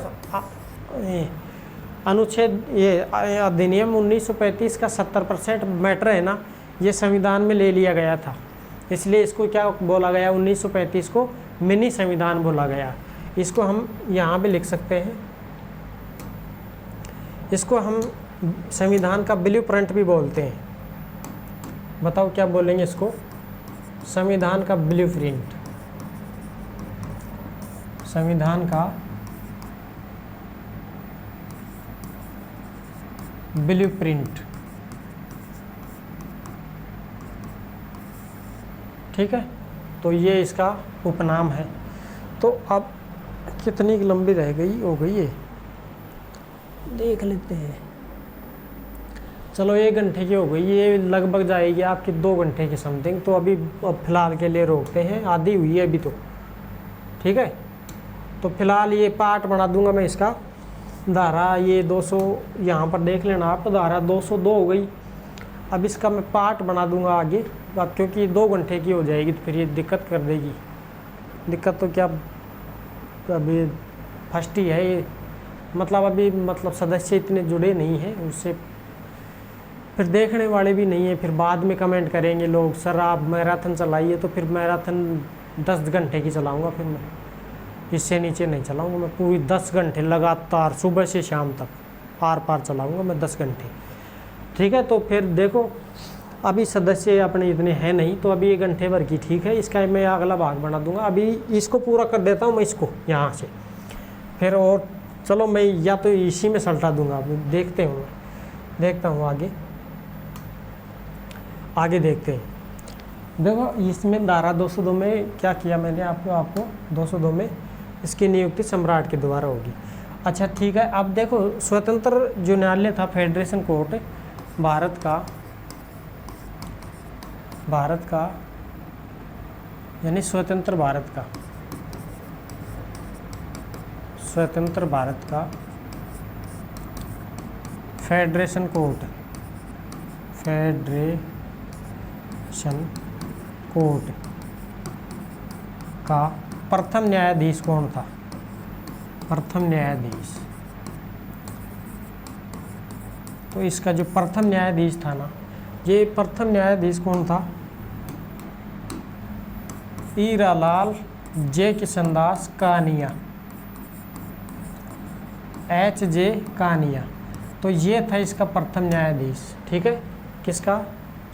अनुच्छेद, ये अधिनियम 1935 का 70% मैटर है ना, ये संविधान में ले लिया गया था। इसलिए इसको क्या बोला गया? 1935 को मिनी संविधान बोला गया। इसको हम यहाँ भी लिख सकते हैं, इसको हम संविधान का ब्लू प्रिंट भी बोलते हैं। बताओ क्या बोलेंगे इसको? संविधान का ब्लूप्रिंट, संविधान का ब्लूप्रिंट, ठीक है। तो ये इसका उपनाम है। तो अब कितनी लंबी रह गई, हो गई है, देख लेते हैं। चलो 1 घंटे की हो गई, ये लगभग जाएगी आपकी 2 घंटे की समथिंग। तो अभी अब फिलहाल के लिए रोकते हैं, आधी हुई है अभी तो, ठीक है। तो फिलहाल ये पार्ट बना दूंगा मैं इसका। धारा ये 200 यहाँ पर देख लेना आप, धारा 202 हो गई। अब इसका मैं पार्ट बना दूंगा आगे, अब क्योंकि 2 घंटे की हो जाएगी तो फिर ये दिक्कत कर देगी। दिक्कत तो क्या, अभी फर्स्ट ही है ये, मतलब अभी मतलब सदस्य इतने जुड़े नहीं हैं उससे, फिर देखने वाले भी नहीं है। फिर बाद में कमेंट करेंगे लोग, सर आप मैराथन चलाइए, तो फिर मैराथन 10 घंटे की चलाऊंगा, फिर मैं इससे नीचे नहीं चलाऊंगा। मैं पूरी 10 घंटे लगातार सुबह से शाम तक आर पार चलाऊंगा मैं 10 घंटे, ठीक है। तो फिर देखो अभी सदस्य अपने इतने हैं नहीं, तो अभी 1 घंटे भर की ठीक है। इसका मैं अगला भाग बना दूंगा। अभी इसको पूरा कर देता हूँ मैं इसको यहाँ से, फिर और चलो मैं या तो इसी में सलटा दूंगा। अभी देखते हूँ, देखता हूँ आगे देखते हैं। देखो इसमें धारा 202 में क्या किया मैंने आपको 202 में इसकी नियुक्ति सम्राट के द्वारा होगी। अच्छा ठीक है। अब देखो स्वतंत्र जो न्यायालय था, फेडरेशन कोर्ट भारत का यानी स्वतंत्र भारत का फेडरेशन कोर्ट का प्रथम न्यायाधीश कौन था? प्रथम न्यायाधीश, तो इसका जो प्रथम न्यायाधीश था ना, ये प्रथम न्यायाधीश कौन था? हीरालाल जे किशनदास कानिया, H.J. कानिया। तो ये था इसका प्रथम न्यायाधीश, ठीक है। किसका?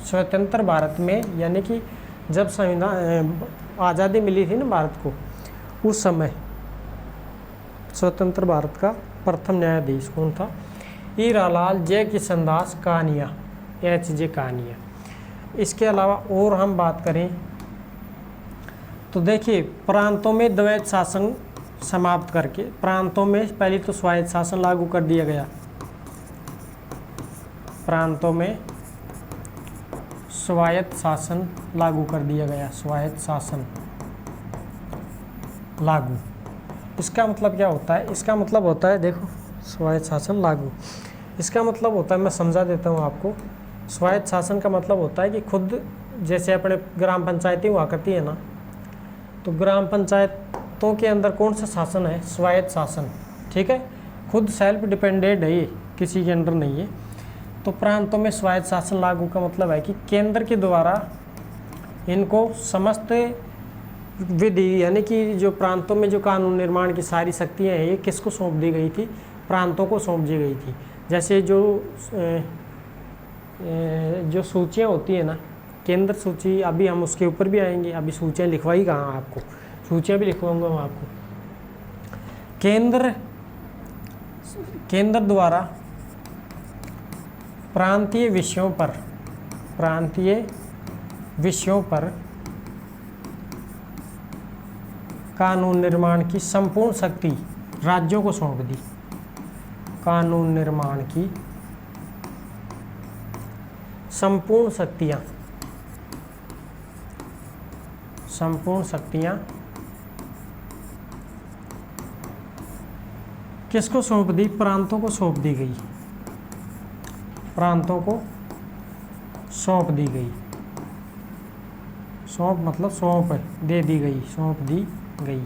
स्वतंत्र भारत में, यानी कि जब संविधान आज़ादी मिली थी ना भारत को, उस समय स्वतंत्र भारत का प्रथम न्यायाधीश कौन था? हीरालाल जे किशनदास कानिया, H.J. कानिया। इसके अलावा और हम बात करें तो देखिए, प्रांतों में द्वैत शासन समाप्त करके, प्रांतों में पहले तो स्वायत्त शासन लागू कर दिया गया। प्रांतों में स्वायत्त शासन लागू कर दिया गया, स्वायत्त शासन लागू। इसका मतलब क्या होता है? इसका मतलब होता है, देखो स्वायत्त शासन लागू, इसका मतलब होता है, मैं समझा देता हूँ आपको। स्वायत्त शासन का मतलब होता है कि खुद, जैसे अपने ग्राम पंचायतें हुआ करती है ना, तो ग्राम पंचायतों के अंदर कौन सा शासन है? स्वायत्त शासन, ठीक है। खुद सेल्फ डिपेंडेंट है ये, किसी के अंडर नहीं है। तो प्रांतों में स्वायत्त शासन लागू का मतलब है कि केंद्र के द्वारा इनको समस्त विधि, यानी कि जो प्रांतों में जो कानून निर्माण की सारी शक्तियाँ हैं, ये किसको सौंप दी गई थी? प्रांतों को सौंप दी गई थी। जैसे जो सूचियाँ होती है ना, केंद्र सूची, अभी हम उसके ऊपर भी आएंगे। अभी सूचियाँ लिखवाई कहाँ आपको, सूचियाँ भी लिखवाऊंगा मैं आपको। केंद्र द्वारा प्रांतीय विषयों पर कानून निर्माण की संपूर्ण शक्ति राज्यों को सौंप दी। कानून निर्माण की संपूर्ण शक्तियां किसको सौंप दी? प्रांतों को सौंप दी गई। प्रांतों को सौंप दी गई। सौंप मतलब सौंप, दे दी गई, सौंप दी गई,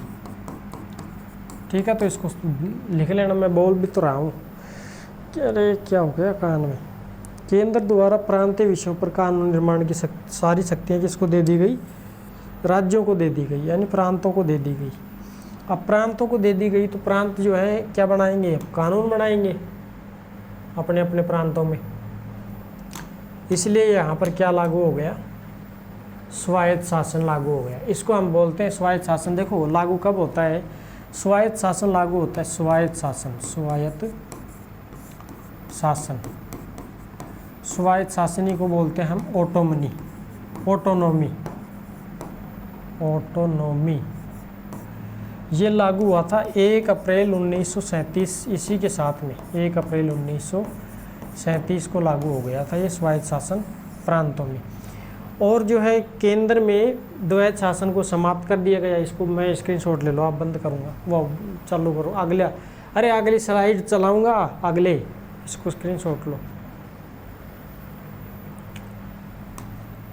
ठीक है। तो इसको लिख लेना, मैं बोल भी तो रहा हूँ। अरे क्या हो गया कान में। केंद्र द्वारा प्रांतीय विषयों पर कानून निर्माण की सारी शक्तियाँ किसको दे दी गई? राज्यों को दे दी गई, यानी प्रांतों को दे दी गई। अब प्रांतों को दे दी गई तो प्रांत जो है क्या बनाएंगे? कानून बनाएंगे अपने अपने प्रांतों में। इसलिए यहाँ पर क्या लागू हो गया? स्वायत्त शासन लागू हो गया। इसको हम बोलते हैं स्वायत्त शासन। देखो लागू कब होता है, स्वायत्त शासन लागू होता है, स्वायत्त शासन, स्वायत्त शासन, स्वायत्त शासनी को बोलते हैं हम ऑटोमनी, ऑटोनोमी, ऑटोनोमी। ये लागू हुआ था 1 अप्रैल 1937 इसी के साथ में, 1 अप्रैल 1937 को लागू हो गया था ये स्वायत्त शासन प्रांतों में। और जो है केंद्र में द्वैत शासन को समाप्त कर दिया गया। इसको मैं स्क्रीनशॉट ले लो, आप बंद करूँगा, वो चालू करो अगला, अरे अगली स्लाइड चलाऊँगा, अगले इसको स्क्रीनशॉट लो।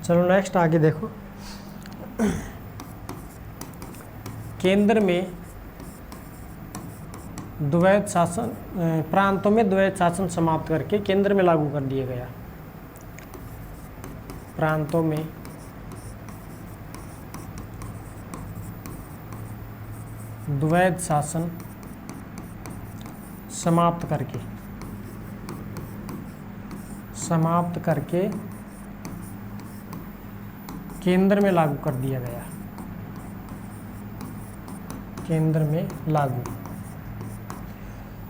चलो नेक्स्ट आगे देखो। केंद्र में द्वैत शासन, प्रांतों में द्वैत शासन समाप्त करके केंद्र में लागू कर दिया गया। प्रांतों में द्वैत शासन समाप्त करके केंद्र में लागू कर दिया गया, केंद्र में लागू।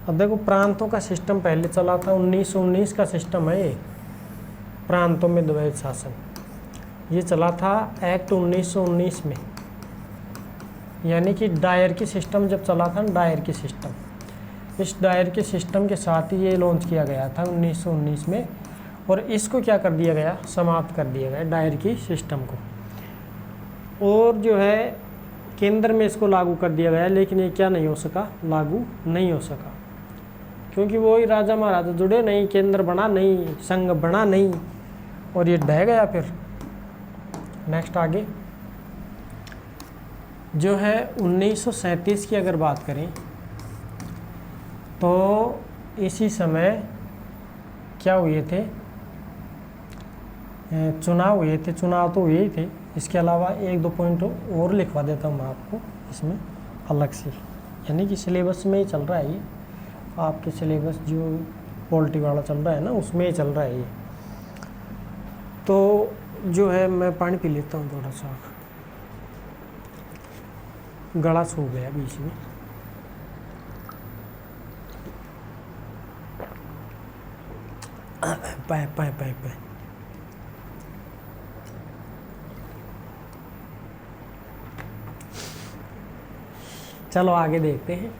अब देखो प्रांतों का सिस्टम पहले चला था, 1919 का सिस्टम है ये, प्रांतों में द्वैत शासन। ये चला था एक्ट 1919 में, यानी कि डायर की सिस्टम जब चला था, डायर की सिस्टम, इस डायर के सिस्टम के साथ ही ये लॉन्च किया गया था 1919 में। और इसको क्या कर दिया गया, समाप्त कर दिया गया डायर की सिस्टम को। और जो है केंद्र में इसको लागू कर दिया गया, लेकिन ये क्या नहीं हो सका, लागू नहीं हो सका, क्योंकि वही राजा महाराजा जुड़े नहीं, केंद्र बना नहीं, संघ बना नहीं, और ये ढह गया। फिर नेक्स्ट आगे जो है 1937 की अगर बात करें तो इसी समय क्या हुए थे, चुनाव हुए थे, चुनाव तो हुए ही थे। इसके अलावा 1-2 पॉइंट और लिखवा देता हूँ मैं आपको इसमें अलग से, यानी कि सिलेबस में ही चल रहा है ये, आपके सिलेबस जो पॉलिटी वाला चल रहा है ना, उसमें ही चल रहा है ये। तो जो है मैं पानी पी लेता हूँ थोड़ा सा, गला सूख गया बीच में। पाए पाए पाए पाए चलो आगे देखते हैं।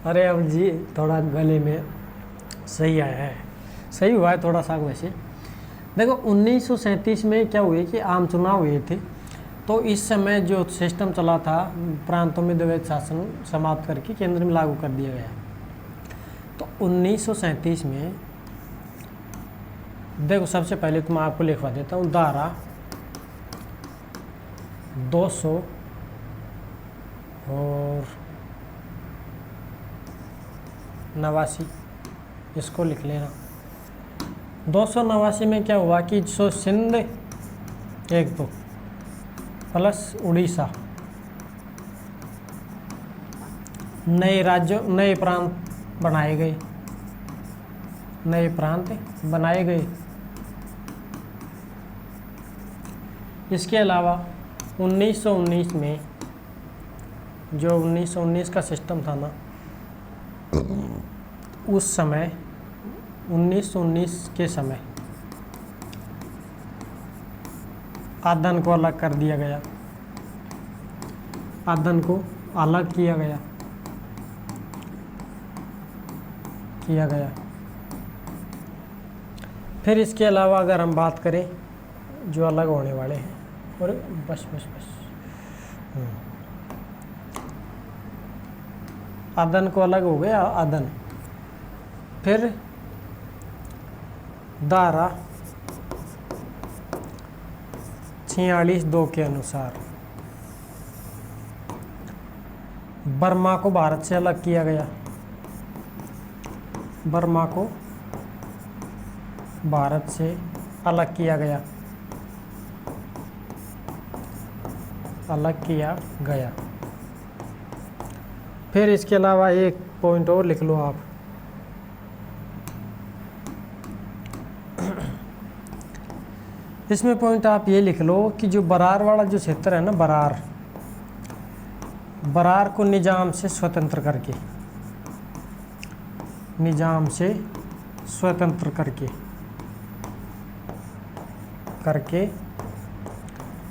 अरे अब जी थोड़ा गले में सही आया है, सही हुआ है थोड़ा सा वैसे। देखो 1937 में क्या हुए कि आम चुनाव हुए थे, तो इस समय जो सिस्टम चला था प्रांतों में द्वैत शासन समाप्त करके केंद्र में लागू कर दिया गया। तो 1937 में देखो सबसे पहले तो मैं आपको लिखवा देता हूँ, धारा 200 और 89, इसको लिख लेना। 289 में क्या हुआ कि जो सिंध 1-2 प्लस उड़ीसा, नए राज्यों, नए प्रांत बनाए गए, नए प्रांत बनाए गए। इसके अलावा 1919 में जो 1919 का सिस्टम था ना, उस समय 1919 के समय आदन को अलग कर दिया गया, आदन को अलग किया गया। फिर इसके अलावा अगर हम बात करें जो अलग होने वाले हैं, और बस आदन को अलग हो गया, आदन। फिर धारा 46(2) के अनुसार बर्मा को भारत से अलग किया गया, बर्मा को भारत से अलग किया गया, अलग किया गया। फिर इसके अलावा एक पॉइंट और लिख लो आप, इसमें पॉइंट आप ये लिख लो कि जो बरार वाला जो क्षेत्र है ना, बरार को निजाम से स्वतंत्र करके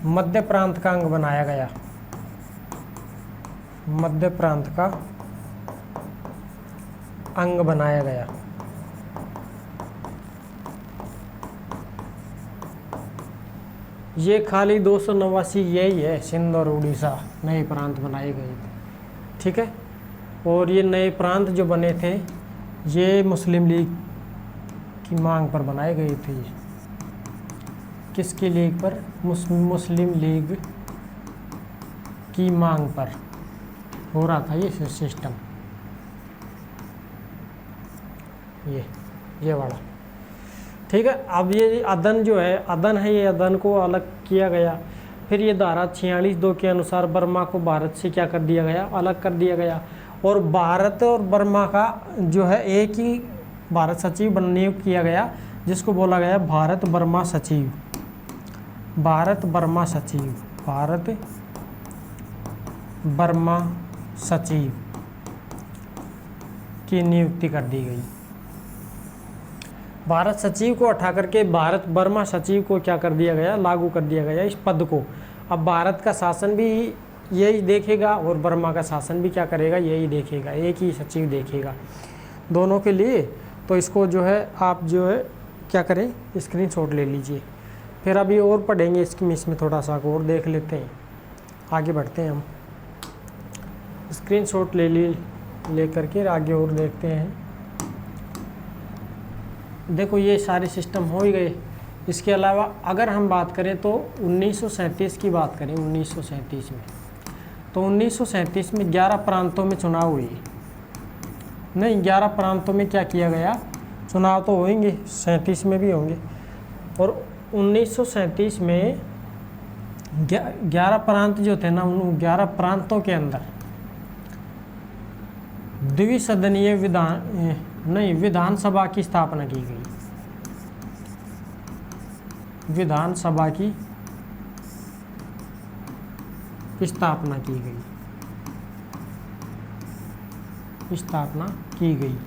मध्य प्रांत का अंग बनाया गया। मध्य प्रांत का अंग बनाया गया। ये खाली 289 यही है, सिंध और उड़ीसा नए प्रांत बनाए गए थे, ठीक है। और ये नए प्रांत जो बने थे ये मुस्लिम लीग की मांग पर बनाए गए थे। ये किसकी लीग पर? मुस्लिम लीग की मांग पर हो रहा था ये सिस्टम, ये वाला, ठीक है। अब ये अदन जो है, अदन है, ये अदन को अलग किया गया। फिर ये धारा 46(2) के अनुसार बर्मा को भारत से क्या कर दिया गया? अलग कर दिया गया। और भारत और बर्मा का जो है एक ही भारत सचिव नियुक्त किया गया, जिसको बोला गया भारत बर्मा सचिव। भारत बर्मा सचिव की नियुक्ति कर दी गई। भारत सचिव को हटा करके भारत बर्मा सचिव को क्या कर दिया गया? लागू कर दिया गया इस पद को। अब भारत का शासन भी यही देखेगा और बर्मा का शासन भी क्या करेगा? यही देखेगा, एक ही सचिव देखेगा दोनों के लिए। तो इसको जो है आप जो है क्या करें, स्क्रीनशॉट ले लीजिए। फिर अभी और पढ़ेंगे इसमें थोड़ा सा और देख लेते हैं, आगे बढ़ते हैं हम। स्क्रीनशॉट ले करके आगे और देखते हैं। देखो ये सारे सिस्टम हो ही गए। इसके अलावा अगर हम बात करें तो 1937 की बात करें, 1937 में, तो 1937 में 11 प्रांतों में चुनाव हुए। नहीं, 11 प्रांतों में क्या किया गया? चुनाव तो होंगे, 37 में भी होंगे। और 1937 में 11 प्रांत जो थे ना, उन 11 प्रांतों के अंदर द्विसदनीय विधानसभा की स्थापना की गई। विधानसभा की स्थापना की गई।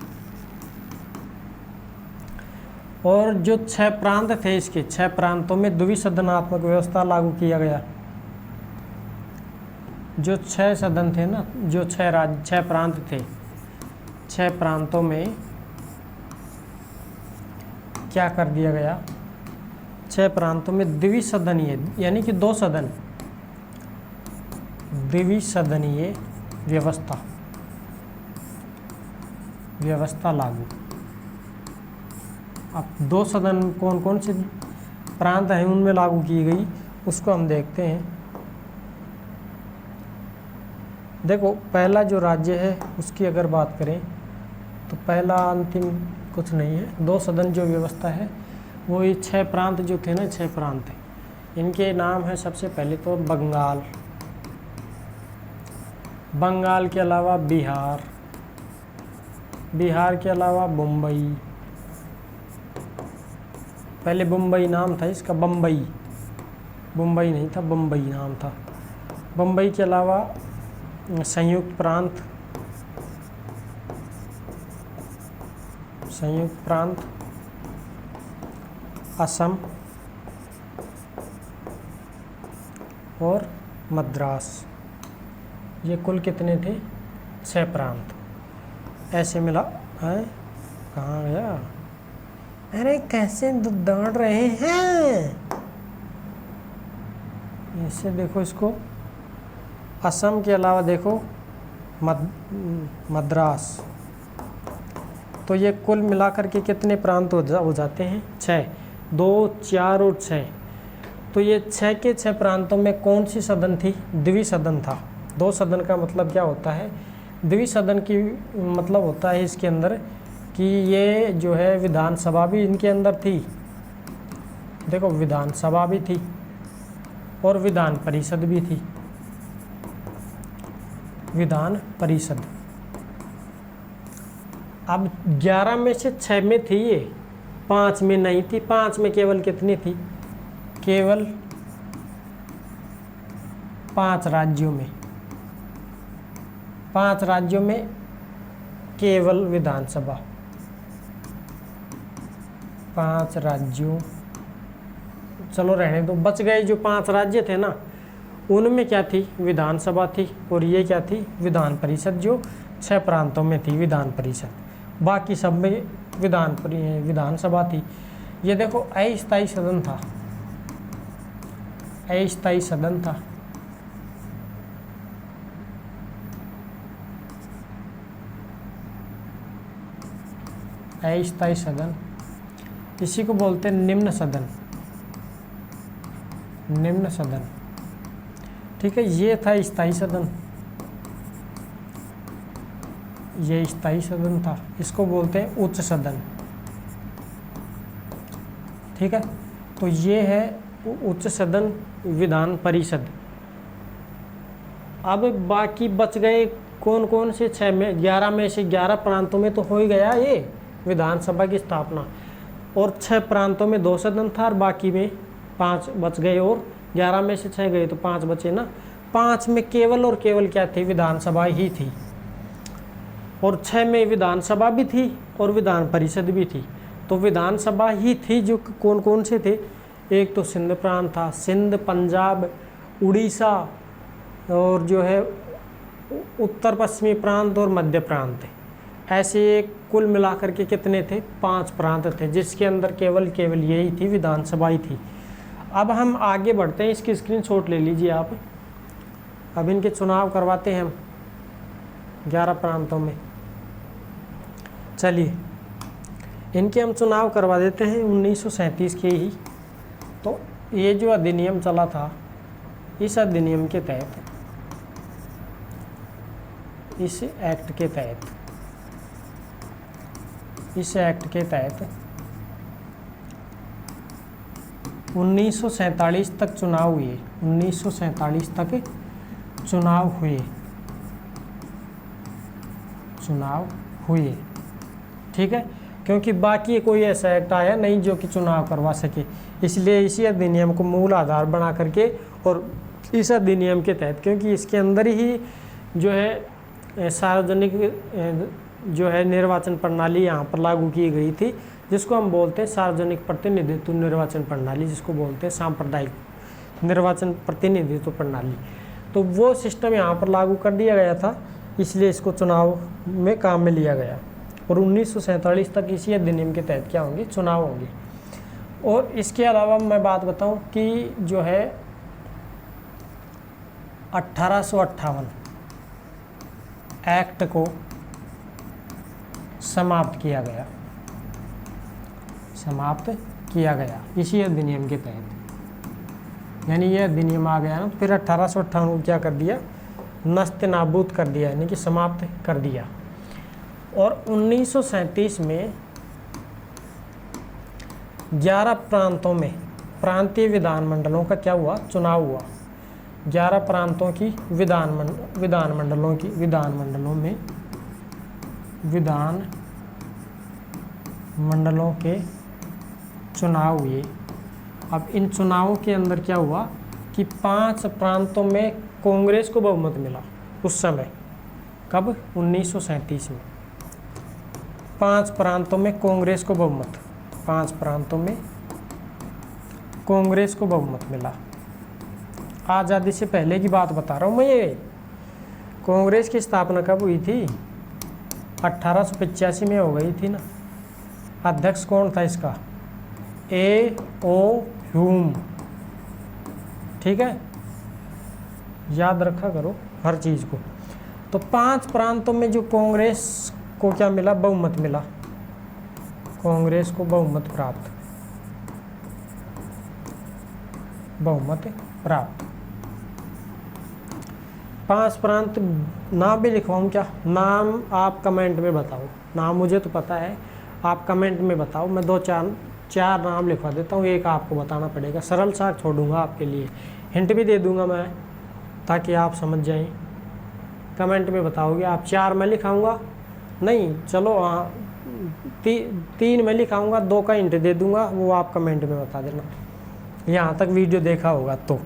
और जो 6 प्रांत थे, इसके 6 प्रांतों में द्विसदनात्मक व्यवस्था लागू किया गया। जो 6 सदन थे ना, जो 6 प्रांत थे, 6 प्रांतों में क्या कर दिया गया? 6 प्रांतों में द्विसदनीय यानी कि 2 सदन, द्विसदनीय व्यवस्था लागू। अब 2 सदन कौन कौन से प्रांत हैं उनमें लागू की गई, उसको हम देखते हैं। देखो पहला जो राज्य है उसकी अगर बात करें तो पहला अंतिम कुछ नहीं है। 2 सदन जो व्यवस्था है वो ये 6 प्रांत जो थे ना, 6 प्रांत थे, इनके नाम है सबसे पहले तो बंगाल के अलावा बिहार के अलावा मुंबई। पहले मुंबई नाम था इसका, मुंबई नहीं था, मुंबई नाम था। मुंबई के अलावा संयुक्त प्रांत, असम और मद्रास। ये कुल कितने थे? 6 प्रांत। ऐसे मिला है। कहाँ गया? अरे कैसे दौड़ रहे हैं? ऐसे देखो इसको। असम के अलावा देखो मद्रास। तो ये कुल मिलाकर के कितने प्रांत हो जाते हैं? 6, 2, 4 और 6। तो ये 6 के 6 प्रांतों में कौन सी सदन थी? द्विसदन था। 2 सदन का मतलब क्या होता है? द्विसदन की मतलब होता है इसके अंदर कि ये जो है विधानसभा भी इनके अंदर थी। देखो विधानसभा भी थी और विधान परिषद भी थी। विधान परिषद। अब 11 में से 6 में थी ये, 5 में नहीं थी। 5 में केवल कितनी थी? केवल 5 राज्यों में, 5 राज्यों में केवल विधानसभा, 5 राज्यों, चलो रहने दो, बच गए जो 5 राज्य थे ना, उनमें क्या थी, विधानसभा थी, और ये क्या थी, विधान परिषद, जो 6 प्रांतों में थी विधान परिषद, बाकी सब में विधानसभा थी। ये देखो अस्थायी सदन था, अस्थायी सदन था, अस्थायी सदन, इसी को बोलते हैं निम्न सदन, निम्न सदन, ठीक है। ये था स्थायी सदन, ये स्थायी सदन था, इसको बोलते हैं उच्च सदन, ठीक है। तो ये है उच्च सदन, विधान परिषद। अब बाकी बच गए कौन कौन से, 6 में 11 में से 11 प्रांतों में तो हो ही गया ये विधानसभा की स्थापना, और 6 प्रांतों में 2 सदन था, और बाकी में 5 बच गए, और 11 में से 6 गए तो 5 बचे ना। 5 में केवल और केवल क्या थी, विधानसभा ही थी, और 6 में विधानसभा भी थी और विधान परिषद भी थी। तो विधानसभा ही थी जो कौन कौन से थे, एक तो सिंध प्रांत था, सिंध, पंजाब, उड़ीसा, और जो है उत्तर पश्चिमी प्रांत और मध्य प्रांत थे। ऐसे कुल मिलाकर के कितने थे, 5 प्रांत थे, जिसके अंदर केवल यही थी, विधानसभा ही थी। अब हम आगे बढ़ते हैं, इसकी स्क्रीनशॉट ले लीजिए आप। अब इनके चुनाव करवाते हैं हम 11 प्रांतों में। चलिए इनके हम चुनाव करवा देते हैं 1937 के ही। तो ये जो अधिनियम चला था, इस अधिनियम के तहत, इस एक्ट के तहत, इस एक्ट के तहत 1947 तक चुनाव हुए, 1947 तक चुनाव हुए, ठीक है। क्योंकि बाकी कोई ऐसा एक्ट आया नहीं जो कि चुनाव करवा सके, इसलिए इसी अधिनियम को मूल आधार बना करके, और इस अधिनियम के तहत, क्योंकि इसके अंदर ही जो है सार्वजनिक जो है निर्वाचन प्रणाली यहाँ पर लागू की गई थी, जिसको हम बोलते हैं सार्वजनिक प्रतिनिधित्व निर्वाचन प्रणाली, जिसको बोलते हैं सांप्रदायिक निर्वाचन प्रतिनिधित्व प्रणाली। तो वो सिस्टम यहाँ पर लागू कर दिया गया था, इसलिए इसको चुनाव में काम में लिया गया, और 1947 तक इसी अधिनियम के तहत क्या होंगे, चुनाव होंगे। और इसके अलावा मैं बात बताऊं कि जो है 1858 एक्ट को समाप्त किया गया इसी अधिनियम के तहत। यानी ये अधिनियम आ गया ना, फिर 1858 को क्या कर दिया, नष्ट नाबूद कर दिया, यानी कि समाप्त कर दिया। और 1937 में 11 प्रांतों में प्रांतीय विधानमंडलों का क्या हुआ, चुनाव हुआ। 11 प्रांतों की विधानमंडलों के चुनाव हुए। अब इन चुनावों के अंदर क्या हुआ कि 5 प्रांतों में कांग्रेस को बहुमत मिला उस समय। कब, 1937 में 5 प्रांतों में कांग्रेस को बहुमत, 5 प्रांतों में कांग्रेस को बहुमत मिला। आज़ादी से पहले की बात बता रहा हूँ मैं। ये कांग्रेस की स्थापना कब हुई थी, 1885 में हो गई थी ना। अध्यक्ष कौन था इसका, A.O. ह्यूम, ठीक है, याद रखा करो हर चीज़ को। तो 5 प्रांतों में जो कांग्रेस को क्या मिला, बहुमत मिला, कांग्रेस को बहुमत प्राप्त। 5 प्रांत, नाम भी लिखवाऊँ क्या, नाम आप कमेंट में बताओ, नाम मुझे तो पता है, आप कमेंट में बताओ। मैं 2-4 नाम लिखवा देता हूँ, एक आपको बताना पड़ेगा, सरल सा छोड़ूंगा आपके लिए, हिंट भी दे दूंगा मैं ताकि आप समझ जाएं। कमेंट में बताओगे आप, 4 मैं लिखाऊंगा, नहीं चलो 3 मैं लिखाऊंगा, 2 का हिंट दे दूंगा, वो आप कमेंट में बता देना। यहाँ तक वीडियो देखा होगा तो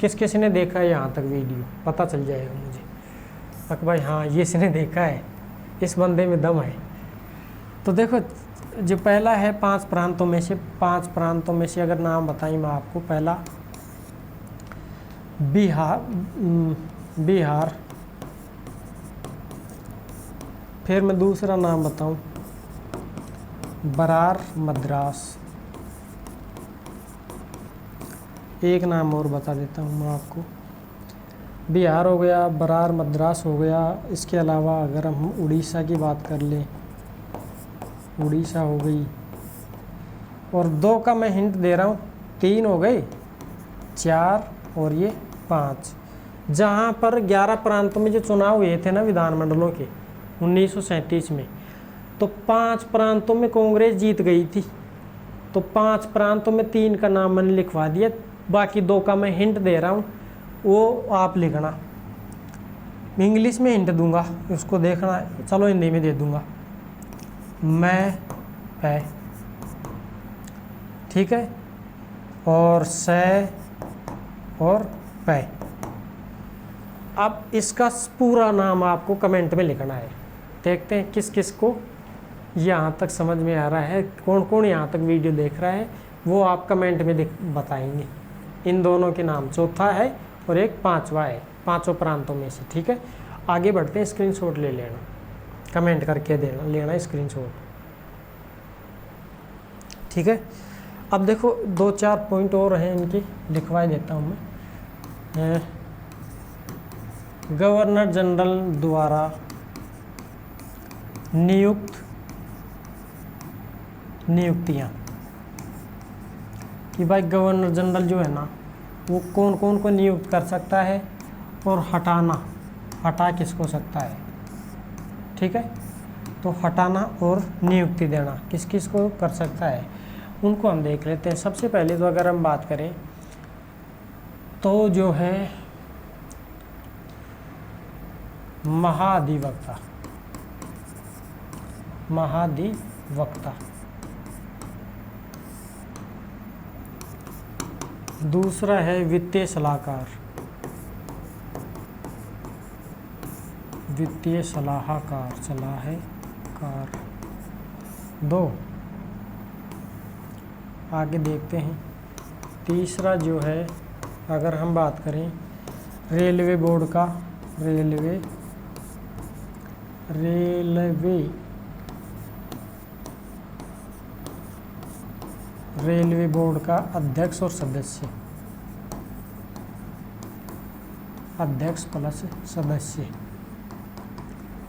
किस किस ने देखा है यहाँ तक वीडियो, पता चल जाएगा मुझे। तक भाई हाँ ये इसने देखा है, इस बंदे में दम है। तो देखो जो पहला है 5 प्रांतों में से, 5 प्रांतों में से अगर नाम बताई मैं आपको, पहला बिहार, फिर मैं दूसरा नाम बताऊं बरार मद्रास, एक नाम और बता देता हूं मैं आपको, बिहार हो गया, बरार मद्रास हो गया। इसके अलावा अगर हम उड़ीसा की बात कर लें, उड़ीसा हो गई, और 2 का मैं हिंट दे रहा हूँ, 3 हो गए, 4 और ये 5। जहाँ पर 11 प्रांतों में जो चुनाव हुए थे ना विधानमंडलों के 1937 में, तो 5 प्रांतों में कांग्रेस जीत गई थी। तो 5 प्रांतों में 3 का नाम मैंने लिखवा दिया, बाकी 2 का मैं हिंट दे रहा हूँ, वो आप लिखना। इंग्लिश में हिंट दूंगा, उसको देखना, चलो हिंदी में दे दूंगा, मैं है, ठीक है, और से और पै। अब इसका पूरा नाम आपको कमेंट में लिखना है। देखते हैं किस किस को यहाँ तक समझ में आ रहा है, कौन कौन यहाँ तक वीडियो देख रहा है, वो आप कमेंट में बताएंगे। इन दोनों के नाम, चौथा है और एक 5वां है, 5 प्रांतों में से, ठीक है। आगे बढ़ते हैं, स्क्रीनशॉट ले लेना, कमेंट करके लेना स्क्रीनशॉट, ठीक है। अब देखो 2-4 पॉइंट और हैं इनके, लिखवा देता हूँ मैं। गवर्नर जनरल द्वारा नियुक्तियाँ, कि भाई गवर्नर जनरल जो है ना, वो कौन कौन को नियुक्त कर सकता है और हटा किसको सकता है, ठीक है। तो हटाना और नियुक्ति देना किस किस को कर सकता है, उनको हम देख लेते हैं। सबसे पहले तो अगर हम बात करें तो जो है महाधिवक्ता, दूसरा है वित्तीय सलाहकार, 2। आगे देखते हैं, तीसरा जो है अगर हम बात करें रेलवे बोर्ड का, रेलवे बोर्ड का अध्यक्ष और सदस्य, अध्यक्ष प्लस सदस्य,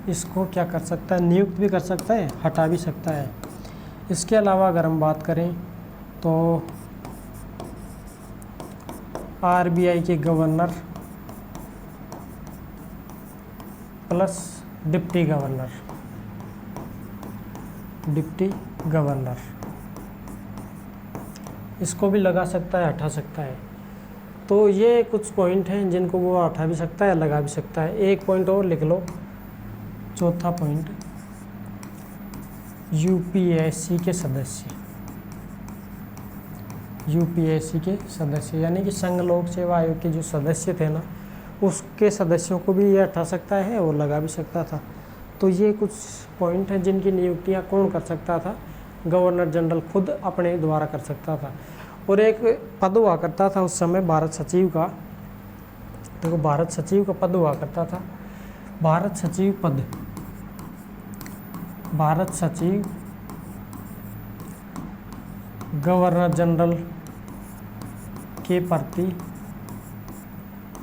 इसको क्या कर सकता है, नियुक्त भी कर सकता है, हटा भी सकता है। इसके अलावा अगर हम बात करें तो आरबीआई के गवर्नर प्लस डिप्टी गवर्नर, इसको भी लगा सकता है, हटा सकता है। तो ये कुछ पॉइंट हैं जिनको वो हटा भी सकता है, लगा भी सकता है। एक पॉइंट और लिख लो, चौथा पॉइंट, यूपीएससी के सदस्य, यानी कि संघ लोक सेवा आयोग के जो सदस्य थे ना, उसके सदस्यों को भी ये हटा सकता है और लगा भी सकता था। तो ये कुछ पॉइंट हैं जिनकी नियुक्तियाँ कौन कर सकता था, गवर्नर जनरल खुद अपने द्वारा कर सकता था। और एक पद हुआ करता था उस समय भारत सचिव का, देखो भारत सचिव का पद हुआ करता था, भारत सचिव गवर्नर जनरल के प्रति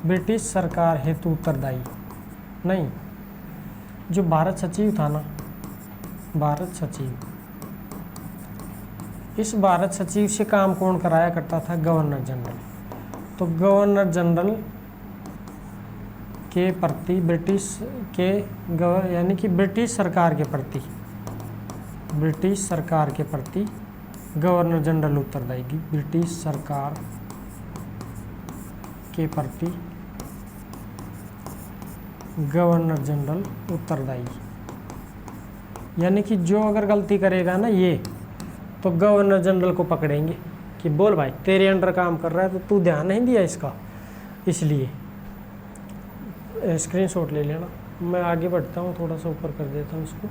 ब्रिटिश सरकार हेतु उत्तरदायी, नहीं, जो भारत सचिव था ना, इस भारत सचिव से काम कौन कराया करता था, गवर्नर जनरल। तो गवर्नर जनरल के प्रति यानी कि ब्रिटिश सरकार के प्रति गवर्नर जनरल उत्तरदायी, ब्रिटिश सरकार के प्रति गवर्नर जनरल उत्तरदायी, यानी कि जो अगर गलती करेगा ना ये, तो गवर्नर जनरल को पकड़ेंगे कि बोल भाई तेरे अंडर काम कर रहा है तो तू ध्यान नहीं दिया इसका, इसलिए स्क्रीनशॉट ले लेना। मैं आगे बढ़ता हूँ, थोड़ा सा ऊपर कर देता हूँ इसको,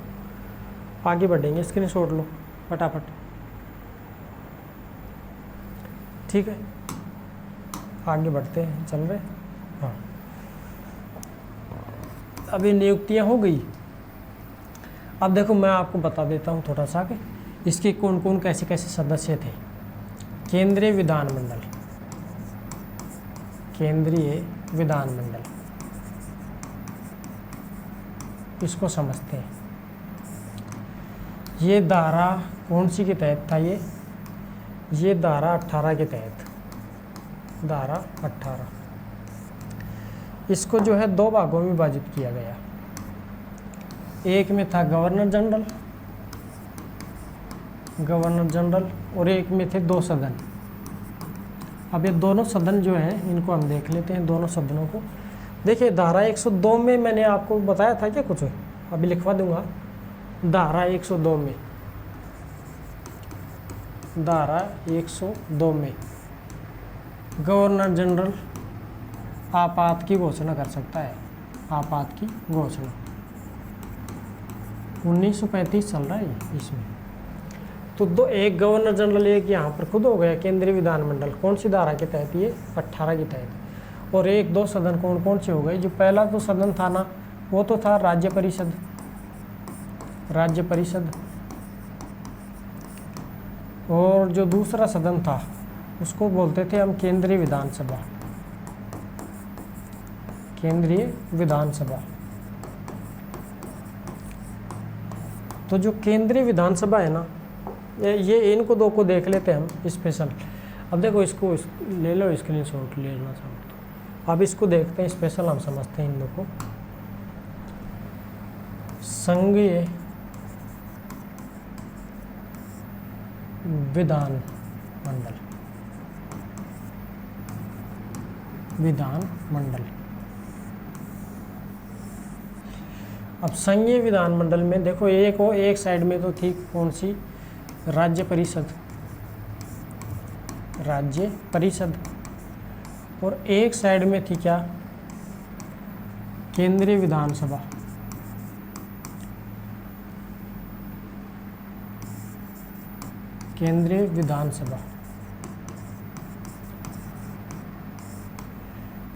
आगे बढ़ेंगे, स्क्रीनशॉट लो फटाफट। ठीक है, आगे बढ़ते हैं, चल रहे। हाँ, अभी नियुक्तियाँ हो गई। अब देखो मैं आपको बता देता हूँ थोड़ा सा कि इसके कौन कौन कैसे कैसे सदस्य थे। केंद्रीय विधानमंडल, केंद्रीय विधानमंडल इसको समझते हैं। ये धारा कौन सी के तहत था? ये धारा 18 के तहत, धारा 18। इसको जो है दो भागों में विभाजित किया गया। एक में था गवर्नर जनरल, और एक में थे दो सदन। अब ये दोनों सदन जो हैं इनको हम देख लेते हैं, दोनों सदनों को। देखिए धारा 102 में मैंने आपको बताया था क्या कुछ, अभी लिखवा दूंगा। धारा 102 में, धारा 102 में गवर्नर जनरल आपात की घोषणा कर सकता है, आपात की घोषणा। 1935 चल रहा है इसमें। तो एक गवर्नर जनरल, एक यहाँ पर खुद हो गया केंद्रीय विधानमंडल, कौन सी धारा के तहत? ये 18 के तहत। और एक दो सदन कौन कौन से हो गए? जो पहला तो सदन था ना, वो तो था राज्य परिषद, राज्य परिषद। और जो दूसरा सदन था उसको बोलते थे हम केंद्रीय विधानसभा, केंद्रीय विधानसभा। तो जो केंद्रीय विधानसभा है ना, ये इनको दो को देख लेते हैं हम स्पेशल। अब देखो इसको ले लो, स्क्रीनशॉट ले लेना चाहो तो। अब इसको देखते हैं स्पेशल, हम समझते हैं इन दो को। संघीय विधानमंडल, विधानमंडल। अब संघीय विधानमंडल में देखो एक साइड में तो थी कौन सी? राज्य परिषद, राज्य परिषद। और एक साइड में थी क्या? केंद्रीय विधानसभा, केंद्रीय विधानसभा।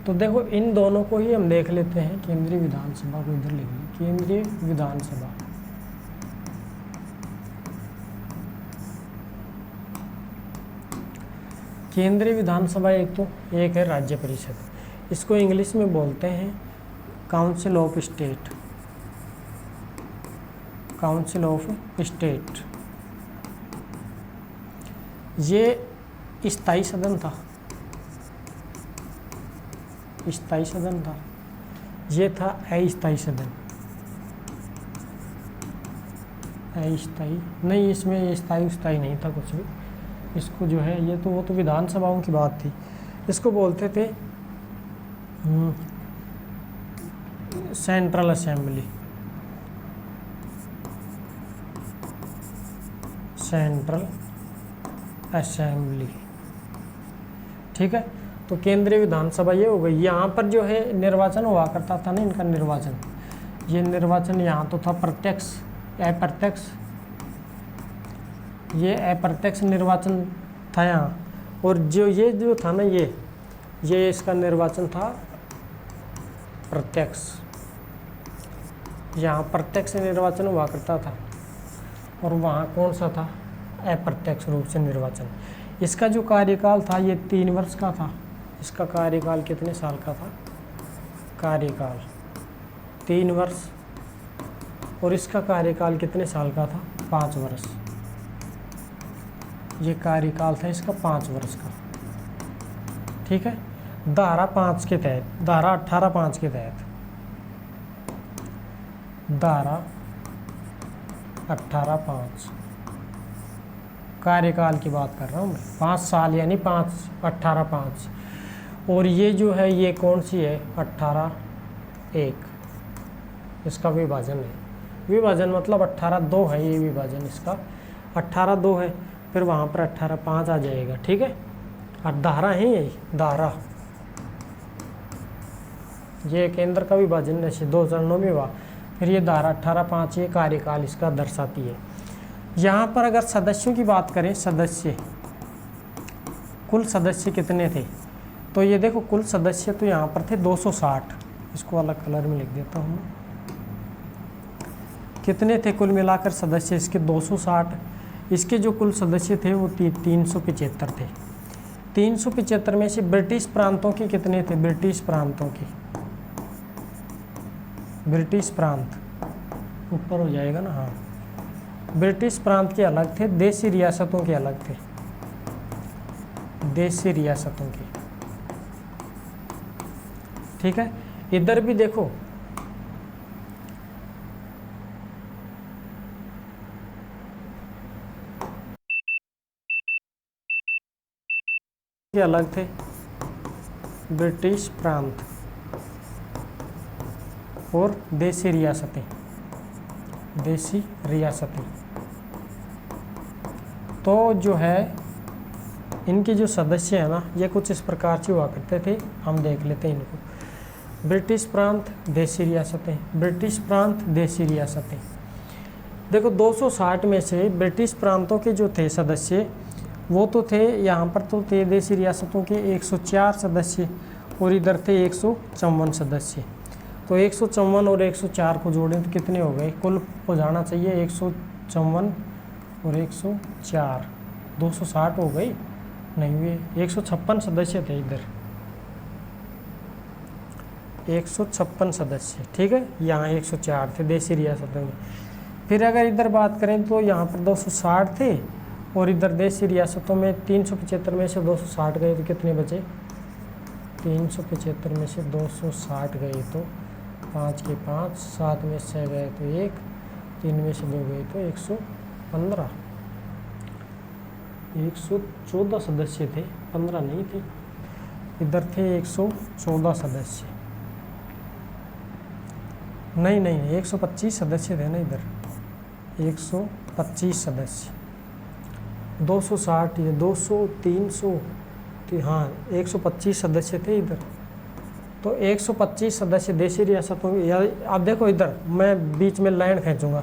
तो देखो इन दोनों को ही हम देख लेते हैं। केंद्रीय विधानसभा को इधर लिख ली, केंद्रीय विधानसभा। केंद्रीय विधानसभा एक है राज्य परिषद, इसको इंग्लिश में बोलते हैं council of state, council of state. ये स्थायी सदन था, स्थायी सदन था। ये था अस्थायी सदन, अस्थायी नहीं, इसमें स्थायी स्थायी नहीं था कुछ भी। इसको जो है ये तो वो तो विधानसभाओं की बात थी। इसको बोलते थे सेंट्रल असेंबली, सेंट्रल असेंबली। ठीक है, तो केंद्रीय विधानसभा ये हो गई। यहाँ पर जो है निर्वाचन हुआ करता था ना, इनका निर्वाचन, ये निर्वाचन यहाँ तो था प्रत्यक्ष, अप्रत्यक्ष, ये अप्रत्यक्ष निर्वाचन था यहाँ। और ये जो था ना, ये इसका निर्वाचन था प्रत्यक्ष, यहाँ प्रत्यक्ष निर्वाचन हुआ करता था। और वहाँ कौन सा था? अप्रत्यक्ष रूप से निर्वाचन। इसका जो कार्यकाल था ये 3 वर्ष का था। इसका कार्यकाल कितने साल का था? कार्यकाल 3 वर्ष। और इसका कार्यकाल कितने साल का था? 5 वर्ष। ये कार्यकाल था इसका 5 वर्ष का। ठीक है, धारा 5 के तहत, धारा 18(5) के तहत, धारा 18(5) कार्यकाल की बात कर रहा हूँ मैं, 5 साल यानी 5, 18(5). और ये जो है ये कौन सी है? 18(1), इसका विभाजन है। विभाजन मतलब 18(2) है ये विभाजन इसका, 18(2) है। फिर वहाँ पर 18(5) आ जाएगा, ठीक है। और धारा है यही धारा, ये केंद्र का विभाजन जैसे 2 चरणों में हुआ, फिर ये धारा 18(5) ये कार्यकाल इसका दर्शाती है। यहाँ पर अगर सदस्यों की बात करें, सदस्य कुल सदस्य कितने थे, तो ये देखो कुल सदस्य तो यहाँ पर थे 260, इसको अलग कलर में लिख देता हूँ। कितने थे कुल मिलाकर सदस्य इसके 260। इसके जो कुल सदस्य थे वो 375 थे। 375 में से ब्रिटिश प्रांतों के कितने थे, ब्रिटिश प्रांतों के, ब्रिटिश प्रांत ऊपर हो जाएगा ना, हाँ, ब्रिटिश प्रांत के अलग थे, देशी रियासतों के अलग थे, देशी रियासतों के, ठीक है। इधर भी देखो के अलग थे, ब्रिटिश प्रांत और देशी रियासतें, देशी रियासतें। तो जो है इनके जो सदस्य हैं ना, ये कुछ इस प्रकार से हुआ करते थे, हम देख लेते हैं इनको। ब्रिटिश प्रांत, देशी रियासतें, ब्रिटिश प्रांत, देशी रियासतें। देखो 260 में से ब्रिटिश प्रांतों के जो थे सदस्य वो तो थे, यहाँ पर तो थे देशी रियासतों के 104 सदस्य, और इधर थे 154 सदस्य। तो 154 और 104 को जोड़ें तो कितने हो गए, कुल हो जाना चाहिए 154 और 104, 260 हो गई, नहीं हुए, 156 सदस्य थे इधर, 156 सदस्य, ठीक है। यहाँ 104 थे देशी रियासतों में। फिर अगर इधर बात करें तो यहाँ पर 260 थे, और इधर देशी रियासतों में 375 में से 260 गए तो कितने बचे, 375 में से 260 गए तो 5 के 5, 7 में 6 गए तो 1, 3 में से 2 गए तो 115, 114 सदस्य थे, 15 नहीं थे। इधर थे 114 सदस्य, नहीं 125 सदस्य थे ना इधर, 125 सदस्य, 260 ये 200 300, हाँ 125 सदस्य थे इधर। तो 125 सदस्य देशी रियासतों की। अब देखो इधर मैं बीच में लाइन खींचूंगा,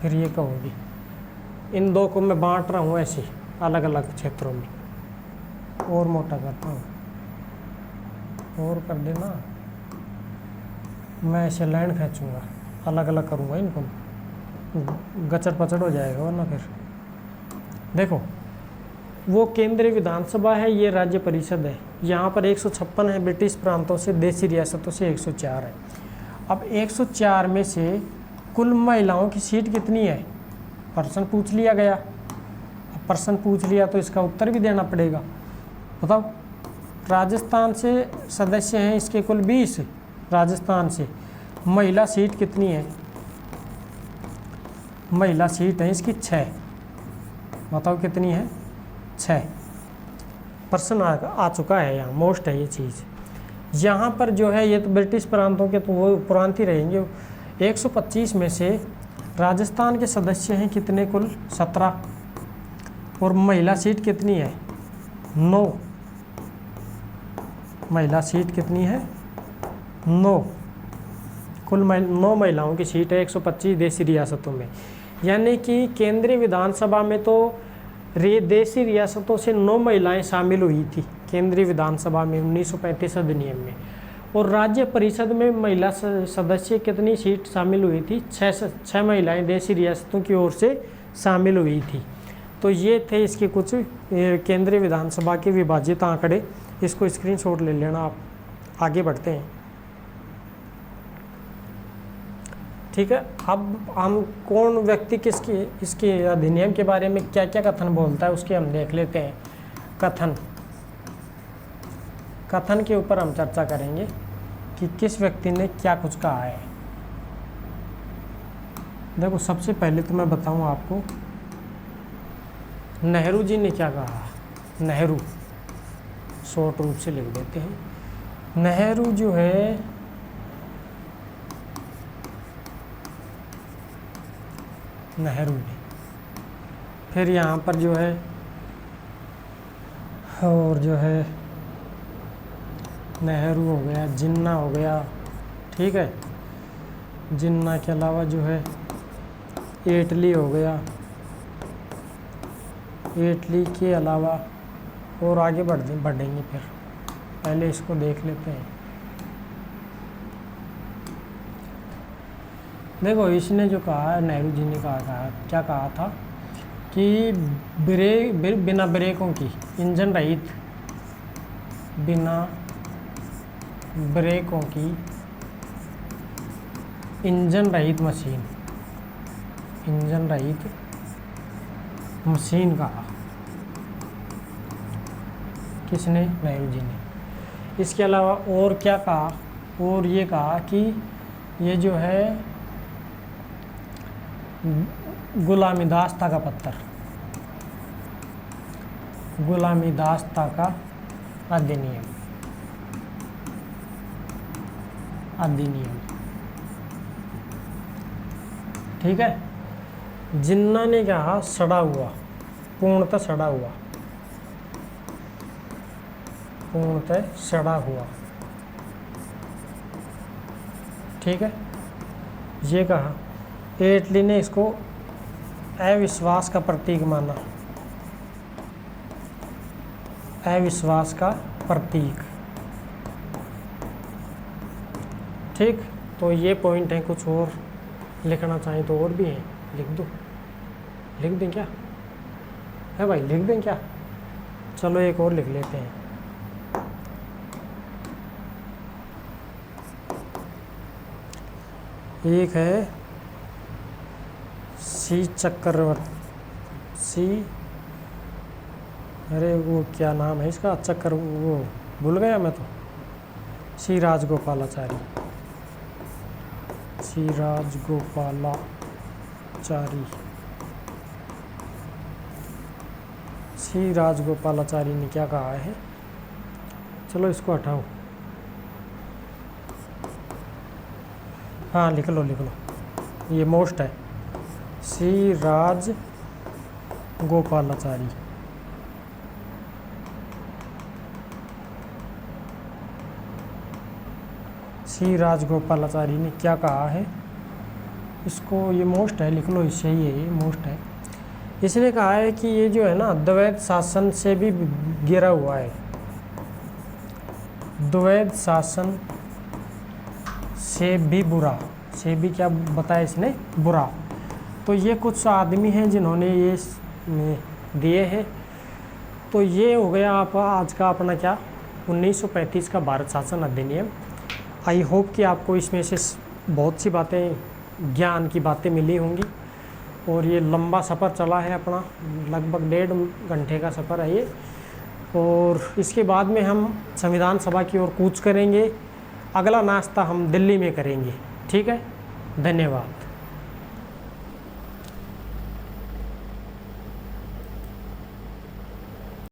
फिर ये कहोगी, इन दो को मैं बांट रहा हूँ ऐसे अलग अलग क्षेत्रों में, और मोटा करता हूँ, और कर देना, मैं ऐसे लाइन खींचूंगा, अलग अलग करूँगा इनको, गचड़ पचड़ हो जाएगा वरना। फिर देखो वो केंद्रीय विधानसभा है, ये राज्य परिषद है। यहाँ पर 156 है ब्रिटिश प्रांतों से, देशी रियासतों से 104 है। अब 104 में से कुल महिलाओं की सीट कितनी है, प्रश्न पूछ लिया गया। अब प्रश्न पूछ लिया तो इसका उत्तर भी देना पड़ेगा। बताओ, राजस्थान से सदस्य हैं इसके कुल 20, राजस्थान से। महिला सीट कितनी है, महिला सीट है इसकी 6। बताओ कितनी है, 6। प्रश्न आ चुका है, यहाँ मोस्ट है ये चीज़। यहाँ पर जो है ये तो ब्रिटिश प्रांतों के तो वो प्रांत ही रहेंगे। 125 में से राजस्थान के सदस्य हैं कितने, कुल 17, और महिला सीट कितनी है, 9। महिला सीट कितनी है, 9। कुल 9 महिलाओं की सीट है 125 देशी रियासतों में। यानी कि केंद्रीय विधानसभा में तो देशी रियासतों से 9 महिलाएं शामिल हुई थी केंद्रीय विधानसभा में 1935 अधिनियम में, और राज्य परिषद में महिला सदस्य कितनी सीट शामिल हुई थी, 6 महिलाएं देशी रियासतों की ओर से शामिल हुई थी। तो ये थे इसके कुछ केंद्रीय विधानसभा के विभाजित आंकड़े। इसको स्क्रीनशॉट ले लेना आप। आगे बढ़ते हैं, ठीक है। अब हम कौन व्यक्ति किसकी इसके अधिनियम के बारे में क्या क्या कथन बोलता है उसके हम देख लेते हैं। कथन के ऊपर हम चर्चा करेंगे कि किस व्यक्ति ने क्या कुछ कहा है। देखो सबसे पहले तो मैं बताऊं आपको, नेहरू जी ने क्या कहा। नेहरू शॉर्ट रूप से लिख देते हैं। नेहरू जो है नेहरू ने फिर यहाँ पर जो है और जो है नेहरू हो गया, जिन्ना हो गया, ठीक है। जिन्ना के अलावा जो है एटली हो गया, एटली के अलावा और आगे बढ़ेंगे। फिर पहले इसको देख लेते हैं। देखो इसने जो कहा, नेहरू जी ने कहा क्या कहा था कि बिना ब्रेकों की, इंजन रहित, बिना ब्रेकों की इंजन रहित मशीन, इंजन रहित मशीन कहा। किसने? नेहरू जी ने। इसके अलावा और क्या कहा? और ये कहा कि ये जो है गुलामी दास्ता का पत्थर, गुलामी दास्ता का अधिनियम, अधिनियम, ठीक है। जिन्ना ने कहा सड़ा हुआ, पूर्णतः सड़ा हुआ, पूर्णतः सड़ा हुआ, ठीक है। ये कहा। एटली ने इसको अविश्वास का प्रतीक माना, अविश्वास का प्रतीक, ठीक। तो ये पॉइंट है। कुछ और लिखना चाहें तो और भी हैं, लिख दो, लिख दें क्या है भाई, लिख दें क्या? चलो एक और लिख लेते हैं। एक है सी चक्रवर्ती, सी, अरे वो क्या नाम है इसका, चक्कर, वो भूल गया मैं तो, सी राजगोपालाचारी, सी राजगोपालाचारी, सी राजगोपालाचारी ने क्या कहा है? चलो इसको हटाओ, हाँ लिख लो, लिख लो, ये मोस्ट है। सी राजगोपालाचारी, सी राजगोपालाचारी ने क्या कहा है? इसको, ये मोस्ट है, लिख लो, इससे ही है, ये मोस्ट है। इसने कहा है कि ये जो है ना द्वैध शासन से भी घिरा हुआ है, द्वैध शासन से भी बुरा, से भी क्या बताया इसने? बुरा। तो ये कुछ आदमी हैं जिन्होंने ये दिए हैं। तो ये हो गया आप आज का अपना क्या 1935 का भारत शासन अधिनियम। आई होप कि आपको इसमें से बहुत सी बातें, ज्ञान की बातें मिली होंगी। और ये लंबा सफ़र चला है अपना, लगभग 1.5 घंटे का सफ़र है ये। और इसके बाद में हम संविधान सभा की ओर कूच करेंगे। अगला नाश्ता हम दिल्ली में करेंगे, ठीक है। धन्यवाद।